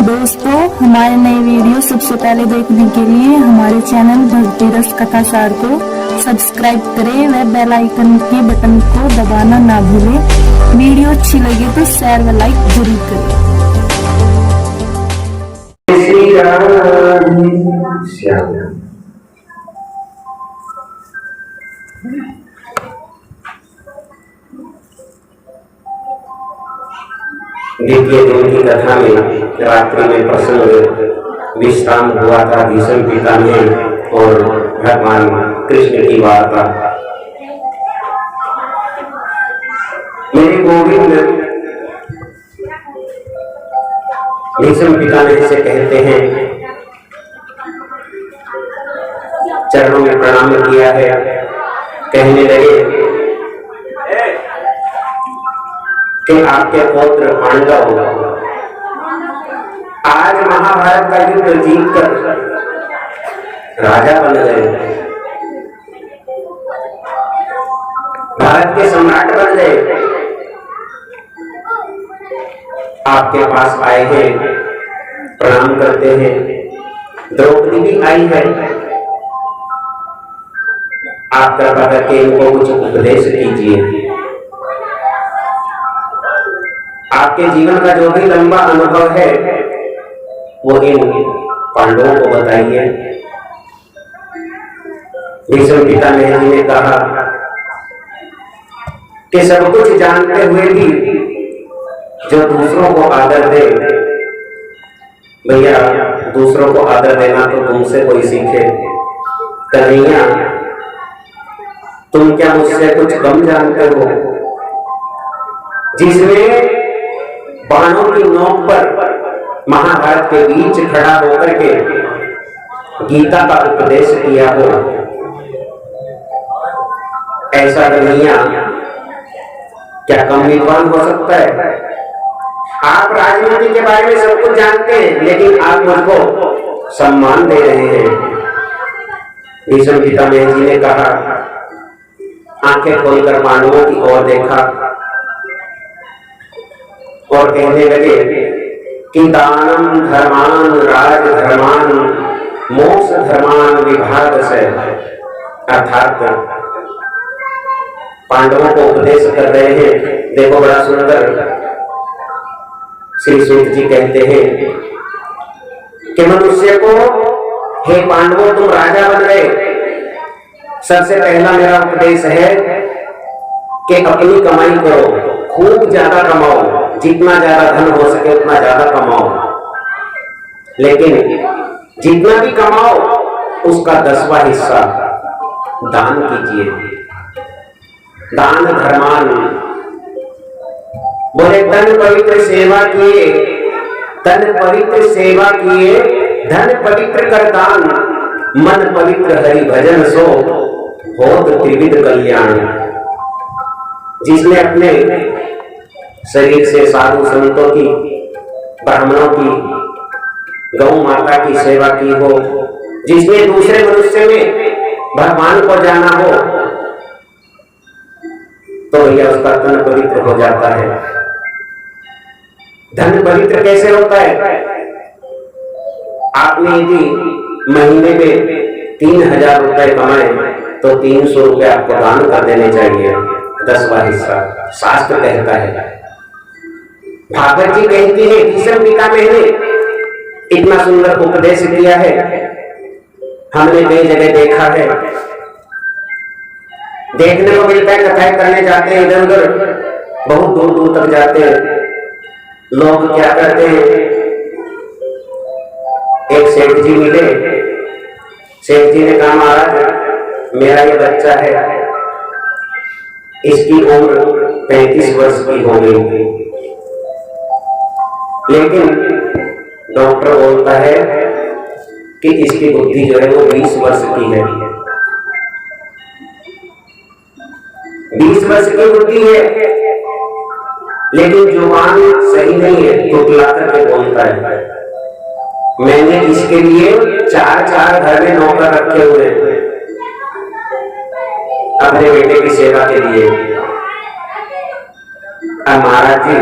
दोस्तों, हमारे नए वीडियो सबसे पहले देखने के लिए हमारे चैनल भक्ति रस कथा सार को सब्सक्राइब करें व बेल आइकन के बटन को दबाना ना भूलें। वीडियो अच्छी लगे तो शेयर व लाइक जरूर करें। द्वितीय दिन की कथा में रात्रि में प्रसंग विश्राम हुआ था भीष्म पितामह और भगवान कृष्ण की वार्ता। मेरे गोविंद भीष्म पितामह से कहते हैं, चरणों में प्रणाम किया है, कहने लगे कि आपके पुत्र पांडव आज महाभारत का युद्ध जीतकर राजा बन गए, भारत के सम्राट बन गए। आपके पास आए हैं, प्रणाम करते हैं। द्रौपदी भी आई है, आप कृपा करके इनको कुछ उपदेश कीजिए। आपके जीवन का जो भी लंबा अनुभव है वो इन पांडवों को बताइए। भीष्म पितामह जी ने कहा कि सब कुछ जानते हुए भी जो दूसरों को आदर दे, भैया दूसरों को आदर देना तो तुमसे कोई सीखे। कन्हैया, तुम क्या मुझसे कुछ कम जानते हो? जिसने बाणों की नोक पर महाभारत के बीच खड़ा होकर के गीता का उपदेश किया हो, ऐसा कन्हैया क्या कम विद्वान हो सकता है? आप राजनीति के बारे में सब कुछ जानते हैं, लेकिन आप मुझको सम्मान दे रहे हैं। भीष्म पितामह जी ने कहा, आंखें खोलकर पांडवों की ओर देखा और कहने लगे कि दानम धर्मान राज धर्मान मोक्ष धर्मान विभाग से, अर्थात पांडवों को उपदेश कर रहे हैं। देखो बड़ा सुंदर श्री सूत जी कहते हैं कि मनुष्य को, हे पांडवों तुम राजा बन गए, सबसे पहला मेरा उपदेश है कि अपनी कमाई करो, खूब ज्यादा कमाओ, जितना ज्यादा धन हो सके उतना ज्यादा कमाओ, लेकिन जितना भी कमाओ उसका 10वां हिस्सा दान कीजिए। दान धर्मान, बोले तन पवित्र सेवा किए, तन पवित्र सेवा किए, धन पवित्र कर दान, मन पवित्र हरि भजन सो होत त्रिविध कल्याण। जिसने अपने शरीर से साधु संतों की, ब्राह्मणों की, गौ माता की सेवा की हो, जिसने दूसरे मनुष्य में भगवान को जाना हो, तो भैया उसका तन पवित्र हो जाता है। धन पवित्र कैसे होता है? आपने यदि महीने में 3000 रुपए कमाए तो 300 रुपए आपको दान कर देने चाहिए, 10वां हिस्सा, शास्त्र कहता है। भागवत जी कहती है भीष्म पितामह ने इतना सुंदर उपदेश दिया है, हमने कई जगह देखा है, देखने को मिलता है। कथाएं करने जाते हैं इधर उधर, बहुत दूर दूर तक जाते हैं। लोग क्या करते हैं, एक सेठ जी मिले, सेठ जी ने कहा महाराज मेरा ये बच्चा है, इसकी उम्र 35 वर्ष की हो गई, लेकिन डॉक्टर बोलता है कि इसकी बुद्धि जो है वो 20 वर्ष की है। 20 वर्ष की बुद्धि है, लेकिन जुबान सही नहीं है, टुटला करके बोलता है। मैंने इसके लिए 4 घर में नौकर रखे हुए हैं अपने बेटे की सेवा के लिए। महाराज जी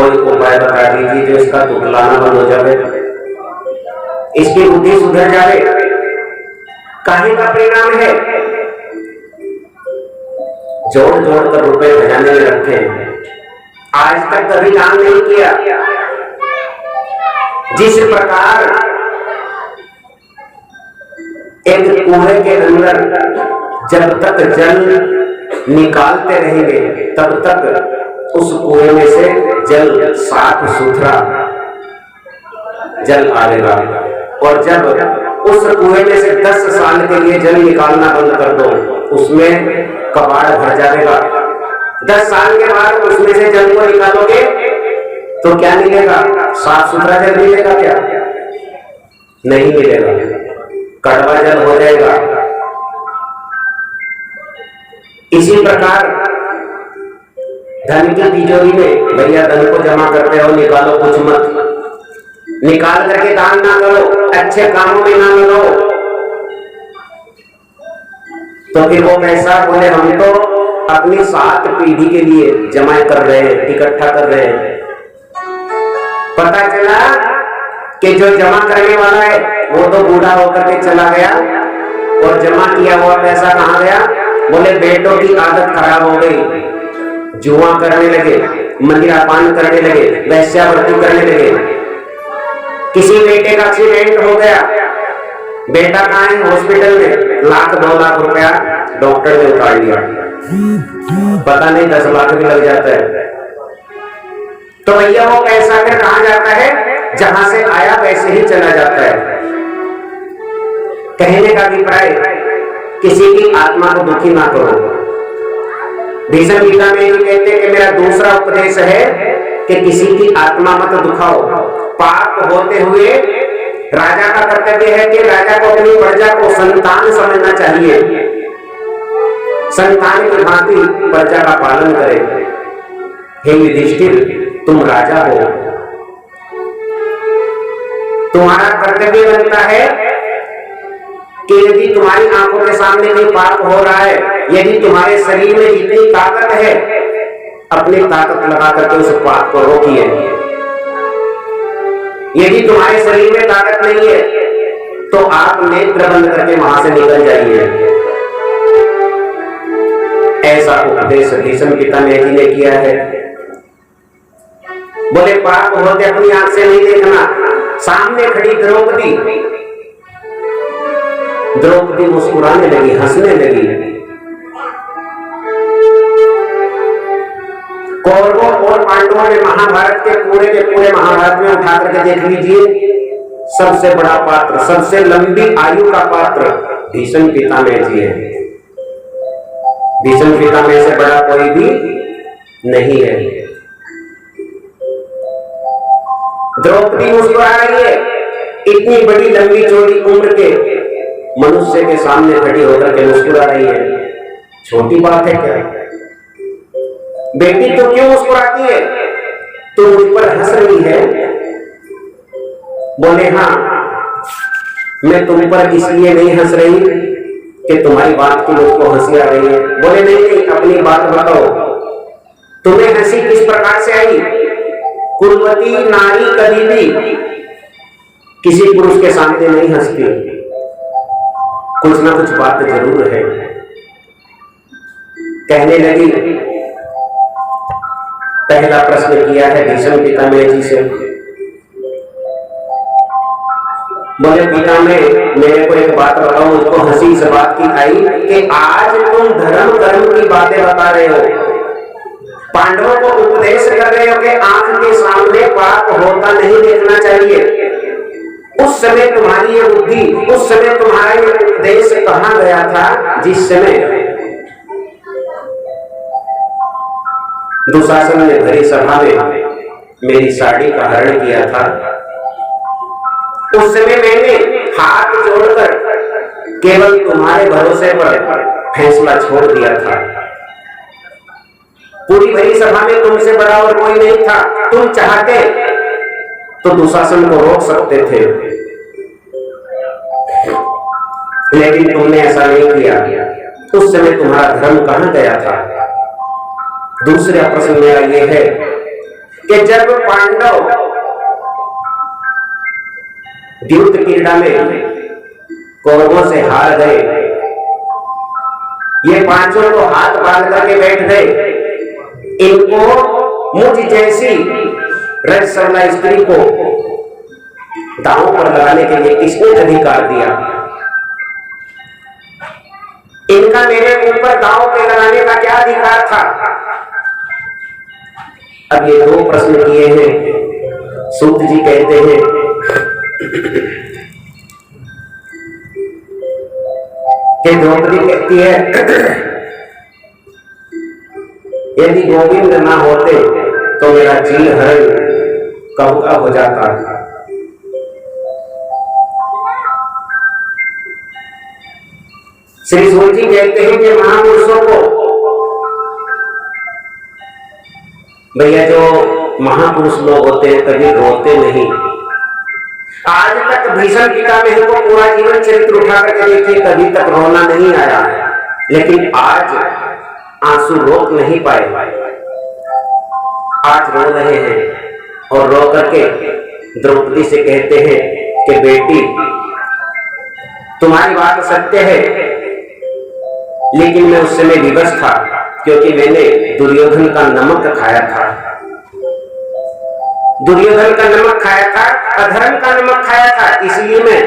कोई उपाय बता दीजिए जो इसका तुतलाना बंद हो जाए, इसकी बुद्धि सुधर जाए। काहे का परिणाम है? जोड़ जोड़ कर रुपए खजाने में रखे हैं, आज तक कभी काम नहीं किया। जिस प्रकार एक कुएं के अंदर जब तक जल निकालते रहेंगे तब तक उस कुएं में से जल साफ सुथरा जल आएगा, और जब उस कुएं में से 10 साल के लिए जल निकालना बंद कर दो, उसमें कबाड़ भर जाएगा। 10 साल के बाद उसमें से जल को निकालोगे तो क्या मिलेगा? साफ सुथरा जल मिलेगा क्या? नहीं मिलेगा, कड़वा जल हो जाएगा। इसी प्रकार धन की तिजोरी में भैया धन को जमा करते हो, निकालो कुछ मत, निकाल करके दान ना करो, अच्छे कामों में ना लगाओ, तो फिर वो पैसा बोले हम तो अपनी 7 पीढ़ी के लिए जमा कर रहे हैं, इकट्ठा कर रहे हैं। पता चला कि जो जमा करने वाला है वो तो बूढ़ा होकर के चला गया, और जमा किया हुआ पैसा कहां गया? बोले बेटों की आदत खराब हो गई, जुआ करने लगे, मदिरापान करने लगे, वेश्यावृत्ति करने लगे। किसी बेटे का एक्सीडेंट हो गया, बेटा कहां है? हॉस्पिटल में, 1,00,000 2 लाख रुपया डॉक्टर ने उतार लिया, पता नहीं 10 लाख भी लग जाता है। तो भैया वो पैसा फिर कहां जाता है? जहां से आया वैसे ही चला जाता है। कहने का अभिप्राय, किसी की आत्मा को दुखी ना करो। भीष्म गीता में ये कहते हैं कि मेरा दूसरा उपदेश है कि किसी की आत्मा मत दुखाओ। पाप होते हुए राजा का कर्तव्य है कि राजा को अपनी प्रजा को संतान समझना चाहिए, संतान की भांति प्रजा का पालन करे। हे युधिष्ठिर, तुम राजा हो, तुम्हारा कर्तव्य बनता है कि यदि तुम्हारी आंखों के सामने कोई पाप हो रहा है, यदि तुम्हारे शरीर में जितनी ताकत है, अपनी ताकत लगा करके उस पाप को रोकिए। यदि तुम्हारे शरीर में ताकत नहीं है तो आप नेत्र बंद करके वहां से निकल जाइए। ऐसा उपदेश भीष्म पितामह जी ने किया है। बोले पाप होते अपनी आंख से नहीं देखना। सामने खड़ी द्रौपदी मुस्कुराने लगी, हंसने लगी। कौरवों और पांडवों ने महाभारत के पूरे महाभारत में उठा करके देख लीजिए, सबसे बड़ा पात्र, सबसे लंबी आयु का पात्र भीष्म पितामह जी है। भीष्म पितामह से बड़ा कोई भी नहीं है। द्रौपदी मुस्कुरा रही है, इतनी बड़ी लंबी चौड़ी उम्र के मनुष्य के सामने खड़ी होकर के मुस्कुरा रही है, छोटी बात है क्या? बेटी तो क्यों मुस्कुराती है? तो मुझ पर हंस रही है। बोले हाँ, मैं तुम पर इसलिए नहीं हंस रही कि तुम्हारी बात की मुझको हंसी आ रही है। बोले नहीं, अपनी बात बताओ, तुम्हें हंसी किस प्रकार से आई? कुलवती नारी कभी भी किसी पुरुष के सामने नहीं हंसती, कुछ ना कुछ बात जरूर है। कहने लगी, पहला प्रश्न किया है भीष्म पितामह जी से। बोले पितामह, मेरे को एक बात बताओ, मुझको हंसी इस बात की आई कि आज तुम धर्म कर्म की बातें बता रहे हो, पांडवों को उपदेश कर रहे हो कि आंख के सामने पाप होता नहीं देखना चाहिए। उस समय तुम्हारी ये बुद्धि, उस समय तुम्हारा ये उपदेश कहां गया था जिस समय दुशासन ने भरी सभा में मेरी साड़ी का हरण किया था? उस समय मैंने हाथ जोड़कर केवल तुम्हारे भरोसे पर फैसला छोड़ दिया था। पूरी भरी सभा में तुमसे बड़ा और कोई नहीं था। तुम चाहते तो दुशासन को रोक सकते थे, लेकिन तुमने ऐसा नहीं किया। उस समय तुम्हारा धर्म कहां गया था? दूसरा प्रश्न मेरा यह है कि जब पांडव द्यूत क्रीड़ा में कौरवों से हार गए, ये पांचों तो हाथ बांध करके बैठ गए। इनको मुझ जैसी रजसवला स्त्री को दांव पर लगाने के लिए किसने अधिकार दिया? इनका मेरे ऊपर दांव पे लगाने का क्या अधिकार था? अब ये दो प्रश्न किए हैं। सूत जी कहते हैं कि द्रौपदी कहती है यदि गोविंद ना होते तो मेरा चील हरण कब का हो जाता। श्री सूत जी कहते हैं कि महापुरुषों को, भैया जो महापुरुष लोग होते हैं कभी रोते नहीं। आज तक भीष्म पितामह को पूरा जीवन चरित्र उठा करके देखिए, कभी तक रोना नहीं आया, लेकिन आज आंसू रोक नहीं पाए। आज रो रहे हैं और रो करके द्रौपदी से कहते हैं कि बेटी तुम्हारी बात सत्य है, लेकिन मैं उस समय विवश था क्योंकि मैंने दुर्योधन का नमक खाया था। दुर्योधन का नमक खाया था, अधर्म का नमक खाया था, इसलिए मैं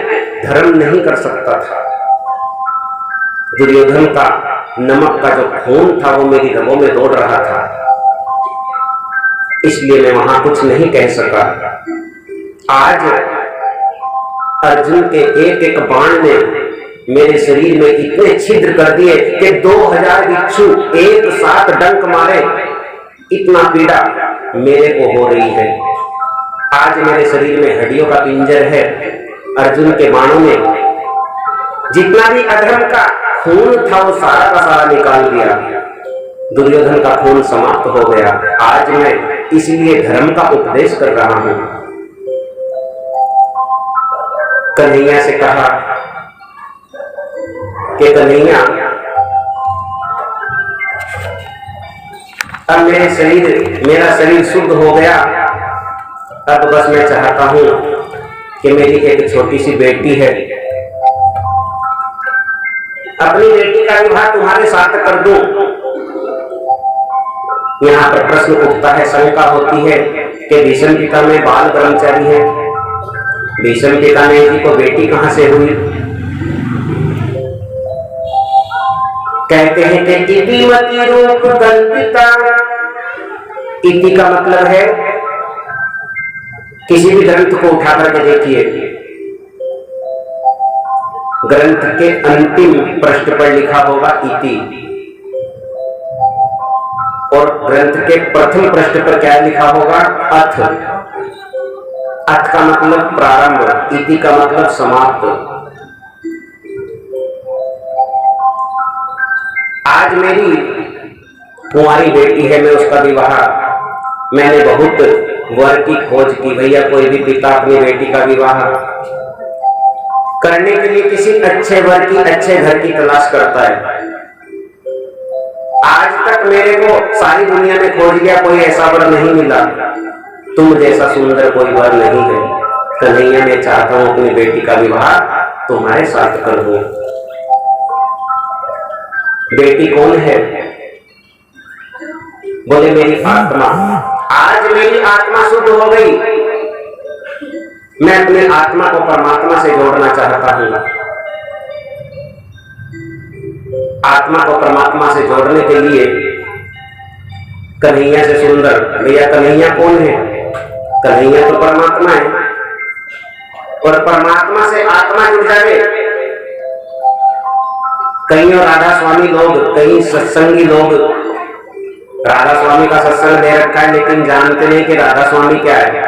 धर्म नहीं कर सकता था। दुर्योधन का नमक का जो खून था वो मेरी रगों में दौड़ रहा था, इसलिए मैं वहां कुछ नहीं कह सका। आज अर्जुन के एक एक बाण ने मेरे शरीर में इतने छिद्र कर दिए कि 2000 बिच्छू एक साथ डंक मारे, इतना पीड़ा मेरे को हो रही है। आज मेरे शरीर में हड्डियों का पिंजर है। अर्जुन के बाणों में जितना भी अधर्म का खून था वो सारा का सारा निकाल दिया। दुर्योधन का खून समाप्त हो गया। आज मैं इसलिए धर्म का उपदेश कर रहा हूं। कन्हैया से कहा कि कन्हैया अब मेरा शरीर शुद्ध हो गया। अब बस मैं चाहता हूं कि मेरी एक छोटी सी बेटी है, अपनी बेटी का विवाह तुम्हारे साथ कर दूं। यहाँ पर प्रश्न उठता है, शंका होती है कि भीष्म पितामह बाल ब्रह्मचारी है, भीष्म पितामह जी को बेटी कहां से हुई? कहते हैं कि इतिमति रूप कल्पिता। इति का मतलब है किसी भी ग्रंथ को उठा करके देखिए, ग्रंथ के अंतिम पृष्ठ पर लिखा होगा इति, और ग्रंथ के प्रथम पृष्ठ पर क्या लिखा होगा? अथ। अथ का मतलब प्रारंभ, इति का मतलब समाप्त। आज मेरी कुंवारी बेटी है, मैं उसका विवाह, मैंने बहुत वर की खोज की। भैया कोई भी पिता अपनी बेटी का विवाह करने के लिए किसी अच्छे वर की, अच्छे घर की तलाश करता है। आज तक मेरे को सारी दुनिया में खोज गया, कोई ऐसा वर नहीं मिला। तुम जैसा सुंदर कोई वर नहीं है। कन्हैया मैं चाहता हूं अपनी बेटी का विवाह तुम्हारे साथ कर दूं। बेटी कौन है? बोले मेरी आत्मा। आज मेरी आत्मा शुद्ध हो गई, मैं अपनी आत्मा को परमात्मा से जोड़ना चाहता हूं। आत्मा को परमात्मा से जोड़ने के लिए कन्हैया से सुंदर, भैया कन्हैया कौन है? कन्हैया तो परमात्मा है, और परमात्मा से आत्मा जुड़ जाए। कई और राधा स्वामी लोग, कई सत्संगी लोग राधा स्वामी का सत्संग दे रखा है, लेकिन जानते नहीं कि राधा स्वामी क्या है।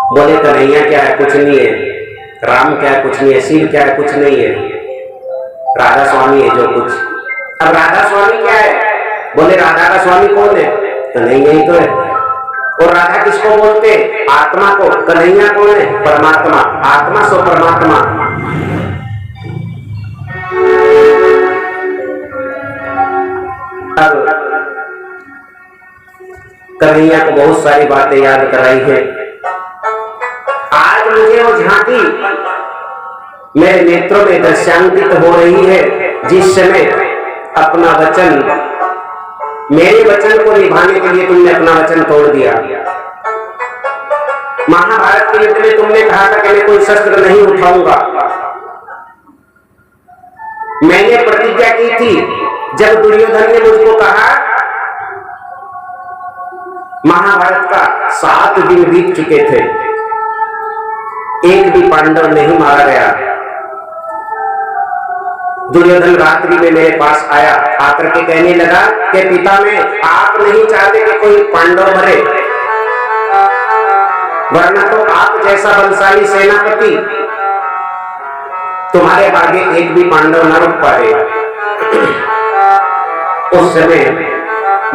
बोले कन्हैया क्या है? कुछ नहीं है। राम क्या है? कुछ नहीं है। शिव क्या है? कुछ नहीं है। राधा स्वामी है जो कुछ। अब राधा स्वामी क्या है? बोले राधा का स्वामी कौन है? कन्हैया ही तो है। और राधा किसको बोलते? आत्मा को। कन्हैया कौन है? परमात्मा। आत्मा सो परमात्मा। अब कन्हैया को बहुत सारी बातें याद कराई है। आज मुझे वो झांकी मेरे नेत्रों में दर्शांकित हो रही है, जिस समय अपना वचन, मेरे वचन को निभाने के लिए तुमने अपना वचन तोड़ दिया। महाभारत के युद्ध में तुमने कहा था कि मैं कोई शस्त्र नहीं उठाऊंगा। मैंने प्रतिज्ञा की थी, जब दुर्योधन ने मुझको कहा, महाभारत का 7 दिन बीत चुके थे, एक भी पांडव नहीं मारा गया। दुर्योधन रात्रि में मेरे पास आया, आकर के कहने लगा कि पिता में आप नहीं चाहते कि कोई पांडव मरे, वरना तो आप जैसा बलशाली सेनापति, तुम्हारे आगे एक भी पांडव न रुक पाए। उस समय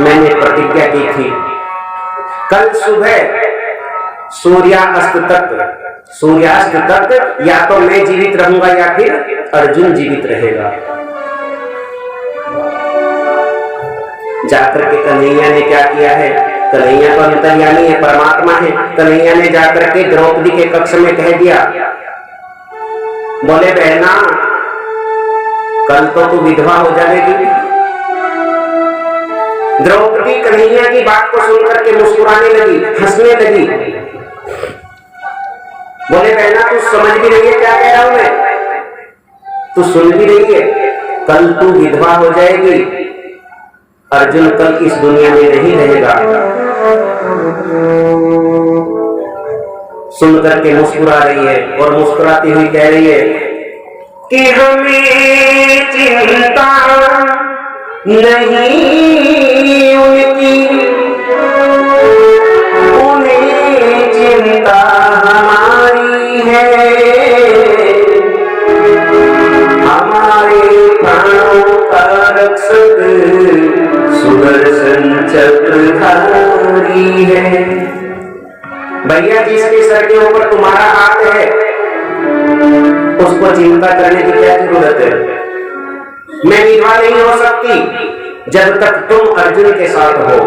मैंने प्रतिज्ञा की थी, कल सुबह सूर्यास्त तक या तो मैं जीवित रहूंगा या फिर अर्जुन जीवित रहेगा। जाकर के कन्हैया ने क्या किया है? कन्हैया तो अंतर्यामी है, परमात्मा है। कन्हैया ने जाकर के द्रौपदी के कक्ष में कह दिया, बोले बहना, कल तो तू विधवा हो जाएगी। द्रौपदी कन्हैया की बात को सुनकर के मुस्कुराने लगी, हंसने लगी। बोले बहना, तू समझ भी रही है क्या कह रहा हूं मैं? तू सुन भी रही है? कल तू विधवा हो जाएगी, अर्जुन कल इस दुनिया में नहीं रहेगा। सुनकर के मुस्कुरा रही है और मुस्कुराती हुई कह रही है कि हमें चिंता नहीं उनकी, उन्हें चिंता हमारी है, हमारे प्राणों का रक्षक सुदर्शन चक्रधारी है। भैया, जिसके सर के ऊपर तुम्हारा हाथ है, उसको चिंता करने की क्या जरूरत है? मैं विधवा नहीं हो सकती जब तक तुम अर्जुन के साथ हो,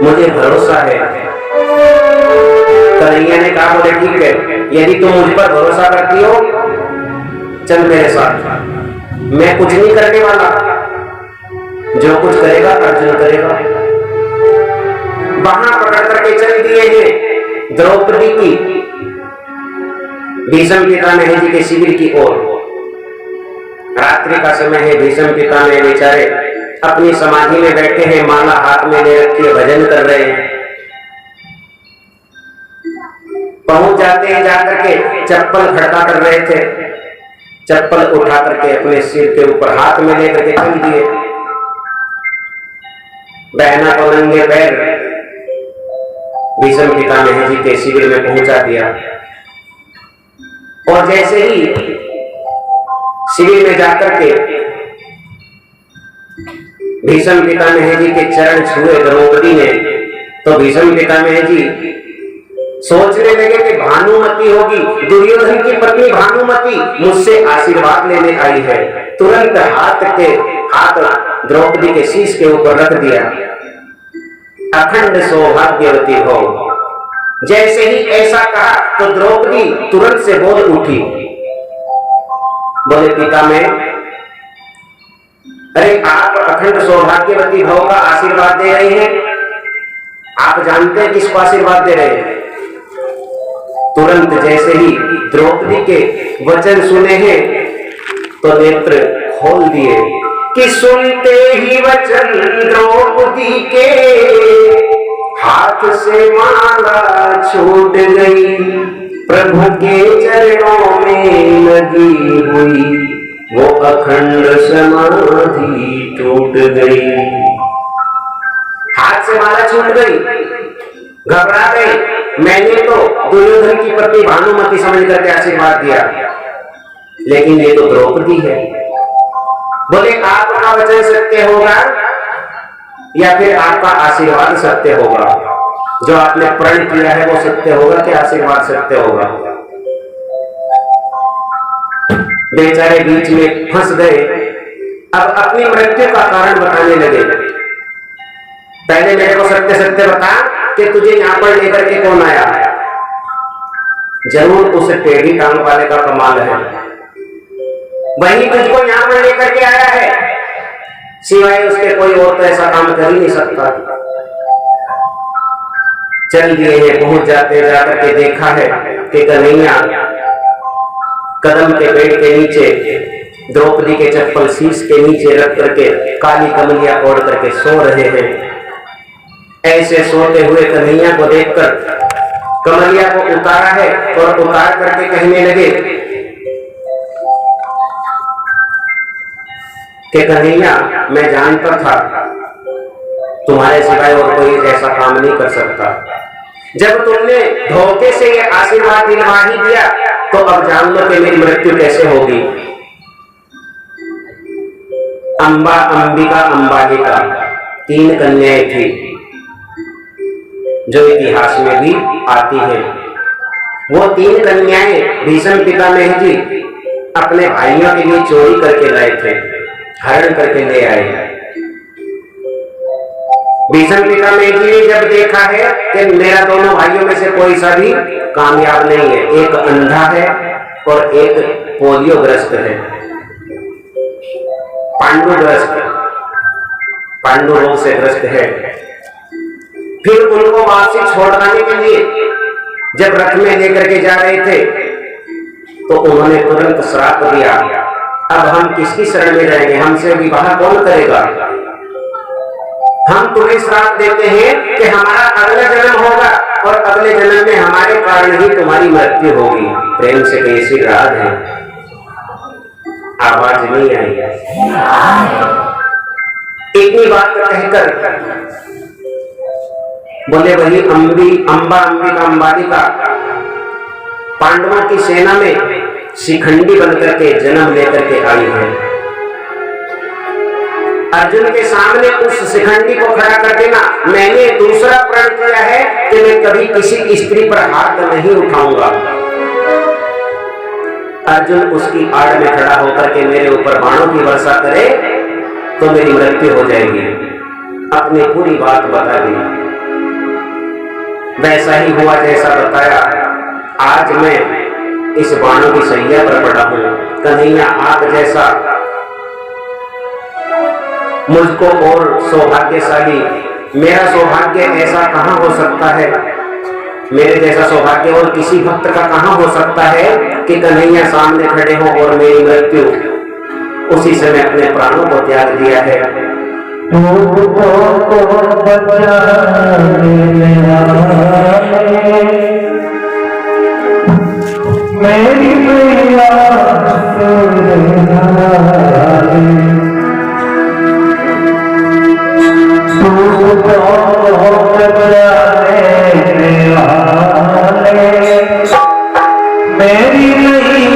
मुझे भरोसा है। कन्हैया ने कहा, बोले ठीक है, यदि तुम मुझ पर भरोसा करती हो, चल मेरे साथ, मैं कुछ नहीं करने वाला, जो कुछ करेगा अर्जुन करेगा। वहां पकड़ करके चल दिए हैं द्रौपदी की भीष्म पितामह जी के शिविर की ओर। रात्रि का समय है, भीष्म पितामह बेचारे अपनी समाधि में बैठे हैं, माला हाथ में ले रखी, भजन कर रहे हैं। पहुंच जाते हैं, जाकर के चप्पल खड़का कर रहे थे, चप्पल उठा करके अपने सिर के ऊपर हाथ में लेकर के चल दिए। बहना को नंगे पैर भीष्म पितामह जी के शिविर में पहुंचा दिया। और जैसे ही शिविर में जाकर के भीष्म पितामह जी के चरण छुए द्रौपदी ने, तो भीष्म पितामह जी सोचने लगे कि भानुमति होगी, दुर्योधन की पत्नी भानुमति मुझसे आशीर्वाद लेने आई है। तुरंत हाथ द्रौपदी के शीश के ऊपर रख दिया, अखंड सौभाग्यवती हो। जैसे ही ऐसा कहा तो द्रौपदी तुरंत से बोल उठी, बोले पितामह, अरे आप अखंड सौभाग्यवती भव का आशीर्वाद दे रहे हैं, आप जानते हैं किसको आशीर्वाद दे रहे हैं? तुरंत जैसे ही द्रौपदी के वचन सुने हैं तो नेत्र खोल दिए कि सुनते ही वचन द्रौपदी के हाथ से माला छूट गई, प्रभु के चरणों में लगी हुई वो अखंड समाधि टूट गई। हाथ से माला छूट गई, घबरा गई। मैंने तो दुर्योधन की पत्नी भानुमति समझ करके आशीर्वाद दिया, लेकिन ये तो द्रौपदी है। बोले आपका वचन सत्य होगा या फिर आपका आशीर्वाद सत्य होगा? जो आपने प्रण किया है वो सत्य होगा कि आशीर्वाद सत्य होगा? बेचारे बीच में फंस गए। अब अपनी मृत्यु का कारण बताने लगे। पहले मेरे को सत्य सत्य बता कि तुझे यहाँ पर लेकर के कौन आया। जरूर उस टेढ़ी टांग वाले का कमाल है, वही तुझको यहाँ पर लेकर के आया है, सिवाय उसके कोई और तो ऐसा काम कर ही नहीं सकता। चल दिए हैं, पहुंच जाते जाकर के देखा है कि कन्हैया कदम के पेड़ के नीचे द्रौपदी के चप्पल शीश के नीचे रख करके काली कमलिया ओढ़ करके सो रहे हैं। ऐसे सोते हुए कन्हैया को देखकर कमलिया को उतारा है और उतार करके कहने लगे कि कन्हैया, मैं जानता था तुम्हारे सिवाय और कोई ऐसा काम नहीं कर सकता। जब तुमने धोखे से ये आशीर्वाद दिलवा ही दिया तो अब जान लो कि मेरी मृत्यु कैसे होगी। अंबा, अंबिका, अंबालिका 3 कन्याएं थी जो इतिहास में भी आती हैं। वो 3 कन्याएं भीष्म पितामह जी अपने भाइयों के लिए चोरी करके लाए थे, हरण करके ले आए। भीष्म पितामह जी ने जब देखा है कि मेरा दोनों भाइयों में से कोई सा भी कामयाब नहीं है, एक अंधा है और एक पोलियो ग्रस्त है, पांडु रोग से ग्रस्त है। फिर उनको वापसी छोड़वाने के लिए जब रथ में लेकर के जा रहे थे तो उन्होंने तुरंत श्राप दिया, अब हम किसकी शरण में जाएंगे, हमसे विवाह कौन करेगा। हम तुम्हें श्राप देते हैं कि हमारा अगला जन्म होगा और अगले जन्म में हमारे कारण ही तुम्हारी मृत्यु होगी। प्रेम से कैसी रात है, आवाज नहीं आई। इतनी बात कहकर बोले वही अंबा, अंबिका, अंबालिका पांडवों की सेना में शिखंडी बनकर के जन्म लेकर के आई है। अर्जुन के सामने उस शिखंडी को खड़ा कर देना, मैंने दूसरा प्रण किया है कि मैं कभी किसी स्त्री पर हाथ नहीं उठाऊंगा। अर्जुन उसकी आड़ में खड़ा होकर के मेरे ऊपर बाणों की वर्षा करे तो मेरी मृत्यु हो जाएगी। अपनी पूरी बात बता दी, वैसा ही हुआ जैसा बताया। आज मैं इस बाणों की सैया पर पड़ा हूं। कन्हैया, आप जैसा मुझको और सौभाग्यशाली, मेरा सौभाग्य ऐसा कहां हो सकता है, मेरे जैसा सौभाग्य और किसी भक्त का कहां हो सकता है कि कन्हैया सामने खड़े हो और मेरी मृत्यु उसी समय अपने प्राणों को त्याग दिया है। मेरी मैया मेरी मैया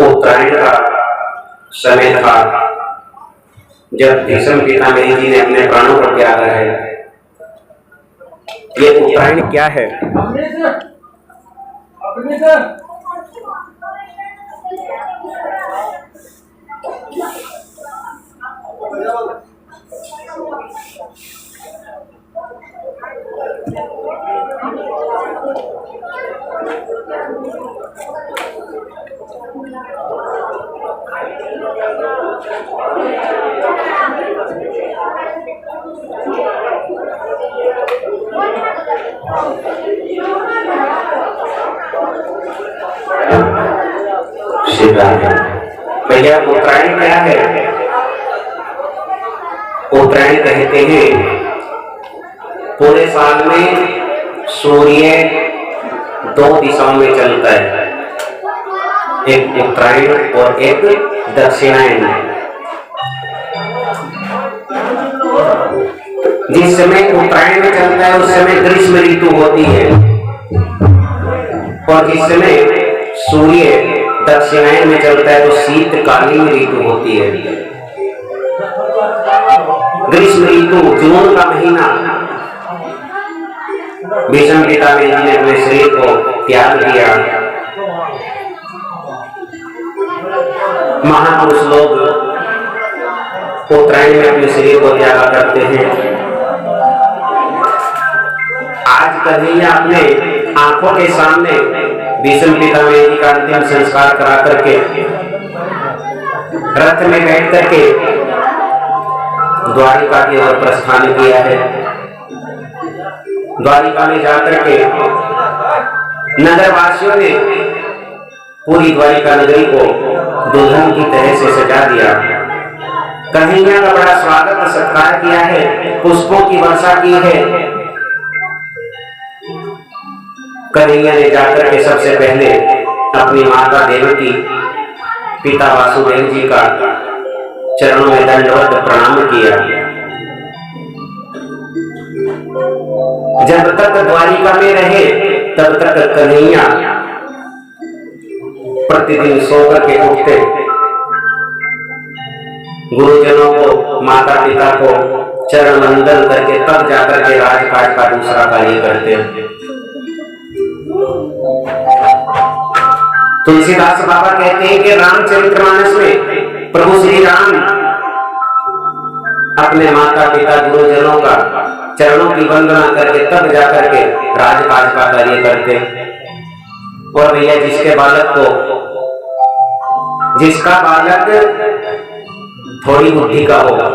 उत्तरायण का समय था जब भीष्म पितामह जी ने अपने प्राणों को त्यागा है। ये उत्तरायण क्या है? भैया उत्तरायण क्या है? उत्तरायण कहते हैं पूरे साल में सूर्य दो दिशाओं में चलता है, एक उत्तरायण और एक दक्षिणायन। जिस समय उत्तरायण में चलता है उस समय ग्रीष्म ऋतु होती है, और जिस समय सूर्य दक्षिणायन में चलता है तो शीतकालीन ऋतु होती है। ग्रीष्म ऋतु जून का महीना भीष्म पितामह जी ने अपने शरीर को त्याग दिया। महापुरुष लोग उत्तरायण में अपने शरीर को त्यागा करते हैं। आज कन्हैया अपने आंखों के सामने भीष्म पितामह जी का अंतिम संस्कार करा करके रथ में बैठ करके द्वारिका की ओर प्रस्थान किया है। द्वारिका में जाकर के नगरवासियों ने पूरी द्वारिका नगरी को दुल्हन की तरह से सजा दिया। कन्हैया का बड़ा स्वागत सत्कार किया है, पुष्पों की वर्षा की है। कन्हैया ने जाकर के सबसे पहले अपनी माता देवकी, पिता वासुदेव जी का चरणों में दंडवत प्रणाम किया। जब तक द्वारिका में रहे तब तक कन्हैया प्रतिदिन सोकर के उठते, गुरुजनों को, माता पिता को चरण वंदन करके तब जाकर के राजकाज का दूसरा कार्य करते। तुलसीदास बाबा कहते हैं कि रामचरितमानस में प्रभु श्री राम अपने माता पिता गुरुजनों का चरणों की वंदना करके तब जाकर के राजकाज का कार्य करते। और भैया जिसका बालक थोड़ी बुद्धि का होगा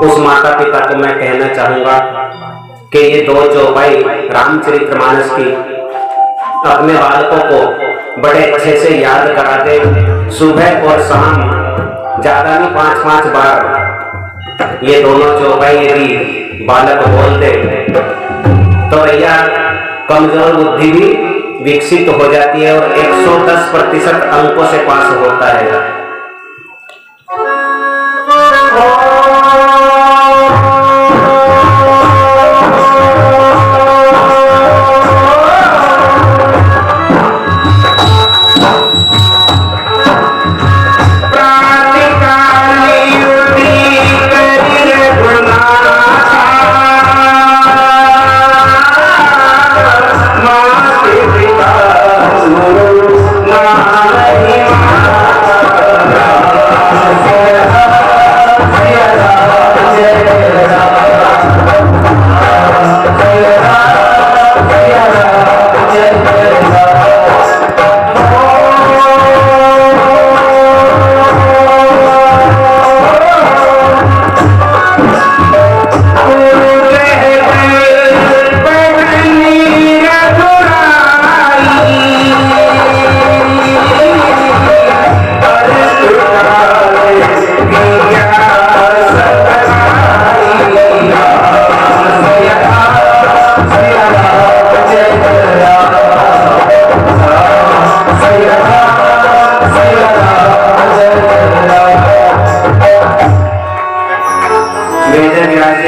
उस माता पिता को मैं कहना चाहूंगा कि ये दो चौपाई रामचरितमानस की अपने बालकों को बड़े अच्छे से याद कराते, सुबह और शाम, ज्यादा नहीं 5-5 बार ये दोनों चौपाई यदि बालक बोलते तो भैया कमजोर बुद्धि भी विकसित हो जाती है और 110% अंकों से पास होता है।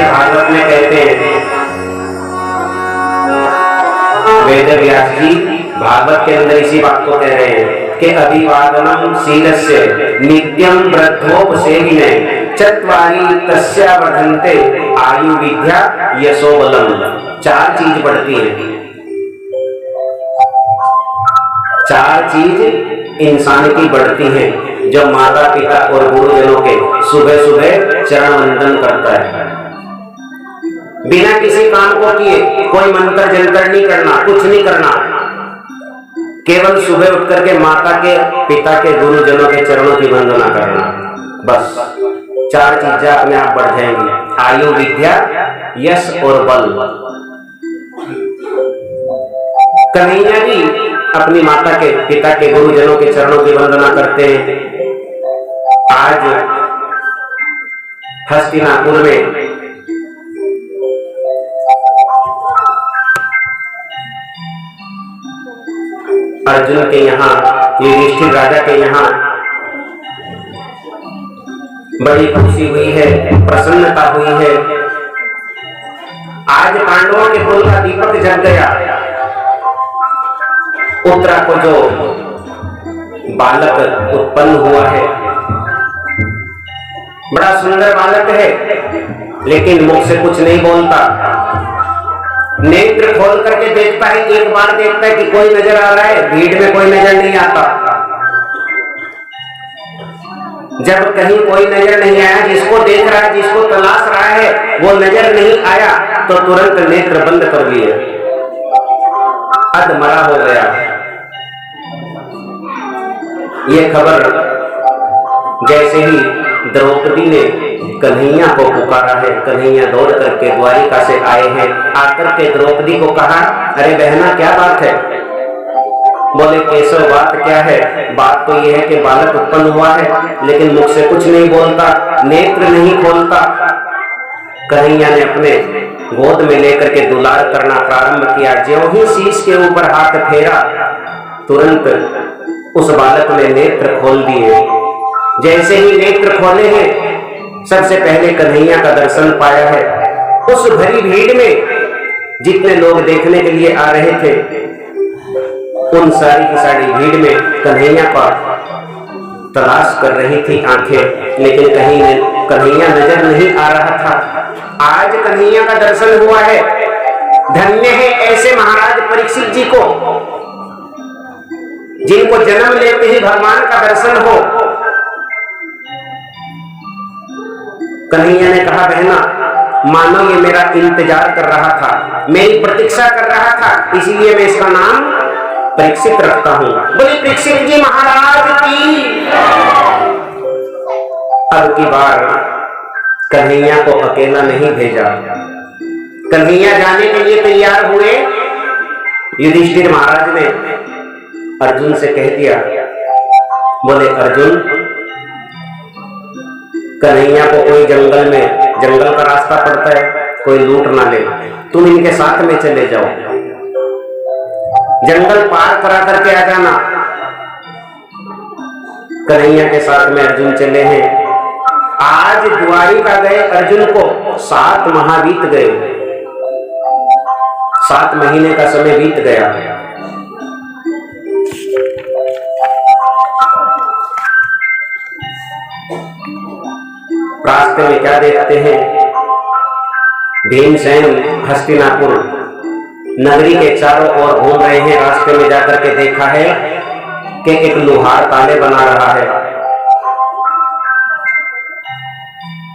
भागवत में कहते हैं वेद व्यास जी भागवत के अंदर इसी बात को कह रहे हैं कि अभिवादनम शीलस्य नित्यम वृद्धोपसेविने चत्वारि तस्या वर्धन्ते आयु विद्या यशो बलम। चार चीज बढ़ती है, चार चीज इंसान की बढ़ती हैं जब माता पिता और गुरुजनों के सुबह सुबह चरण वंदन करता है। बिना किसी काम को किए कोई मंत्र जंतर नहीं करना, कुछ नहीं करना, केवल सुबह उठ करके माता के पिता के गुरुजनों के चरणों की वंदना करना, बस चार चीजें अपने आप बढ़ जाएंगी, आयु विद्या यश और बल। कन्हैया भी अपनी माता के पिता के गुरुजनों के चरणों की वंदना करते हैं। आज हस्तिनापुर में अर्जुन के यहाँ, युधिष्ठिर राजा के यहाँ बड़ी खुशी हुई है, प्रसन्नता हुई है। आज पांडवों के कुल का दीपक जग गया। उत्तरा को जो बालक उत्पन्न हुआ है, बड़ा सुंदर बालक है, लेकिन मुख से कुछ नहीं बोलता। नेत्र खोल करके देखता है, एक बार देखता है कि कोई नजर आ रहा है, भीड़ में कोई नजर नहीं आता। जब कहीं कोई नजर नहीं आया, जिसको देख रहा है, जिसको तलाश रहा है, वो नजर नहीं आया तो तुरंत नेत्र बंद कर लिए, अधमरा हो गया। ये खबर जैसे ही द्रौपदी ने कन्हैया को पुकारा है, कन्हैया दौड़ करके द्वारिका से आए हैं, आकर के द्रौपदी को कहा, अरे बहना क्या बात है? बोले केशव बात क्या है? बात तो यह है कि बालक उत्पन्न हुआ है, लेकिन मुख से कुछ नहीं बोलता, नेत्र नहीं खोलता। कन्हैया ने अपने गोद में लेकर के दुलार करना प्रारंभ किया। ज्यों ही शीश के ऊपर हाथ फेरा, तुरंत उस बालक ने नेत्र खोल दिए। जैसे ही नेत्र खोले हैं, सबसे पहले कन्हैया का दर्शन पाया है। उस भरी भीड़ में जितने लोग देखने के लिए आ रहे थे, उन सारी की सारी भीड़ में कन्हैया का तलाश कर रही थी आंखें, लेकिन कहीं कन्हैया नजर नहीं आ रहा था। आज कन्हैया का दर्शन हुआ है। धन्य है ऐसे महाराज परीक्षित जी को, जिनको जन्म लेते ही भगवान का दर्शन हो। कन्हैया ने कहा, बहना मानो ये मेरा इंतजार कर रहा था, मेरी प्रतीक्षा कर रहा था, इसीलिए मैं इसका नाम परीक्षित रखता हूं। बोले परीक्षित जी महाराज की। अब की बार कन्हैया को अकेला नहीं भेजा। कन्हैया जाने के लिए तैयार हुए। युधिष्ठिर महाराज ने अर्जुन से कह दिया, बोले अर्जुन, कन्हैया को कोई जंगल का रास्ता पड़ता है, कोई लूट ना ले, तुम इनके साथ में चले जाओ, जंगल पार करा करके आ जाना। कन्हैया के साथ में अर्जुन चले हैं। आज द्वारिका गए अर्जुन को 7 माह बीत गए, 7 महीने का समय बीत गया। रास्ते में क्या देखते हैं? भीमसेन हस्तिनापुर नगरी के चारों ओर घूम रहे हैं। रास्ते में जाकर के देखा है कि एक लोहार ताले बना रहा है।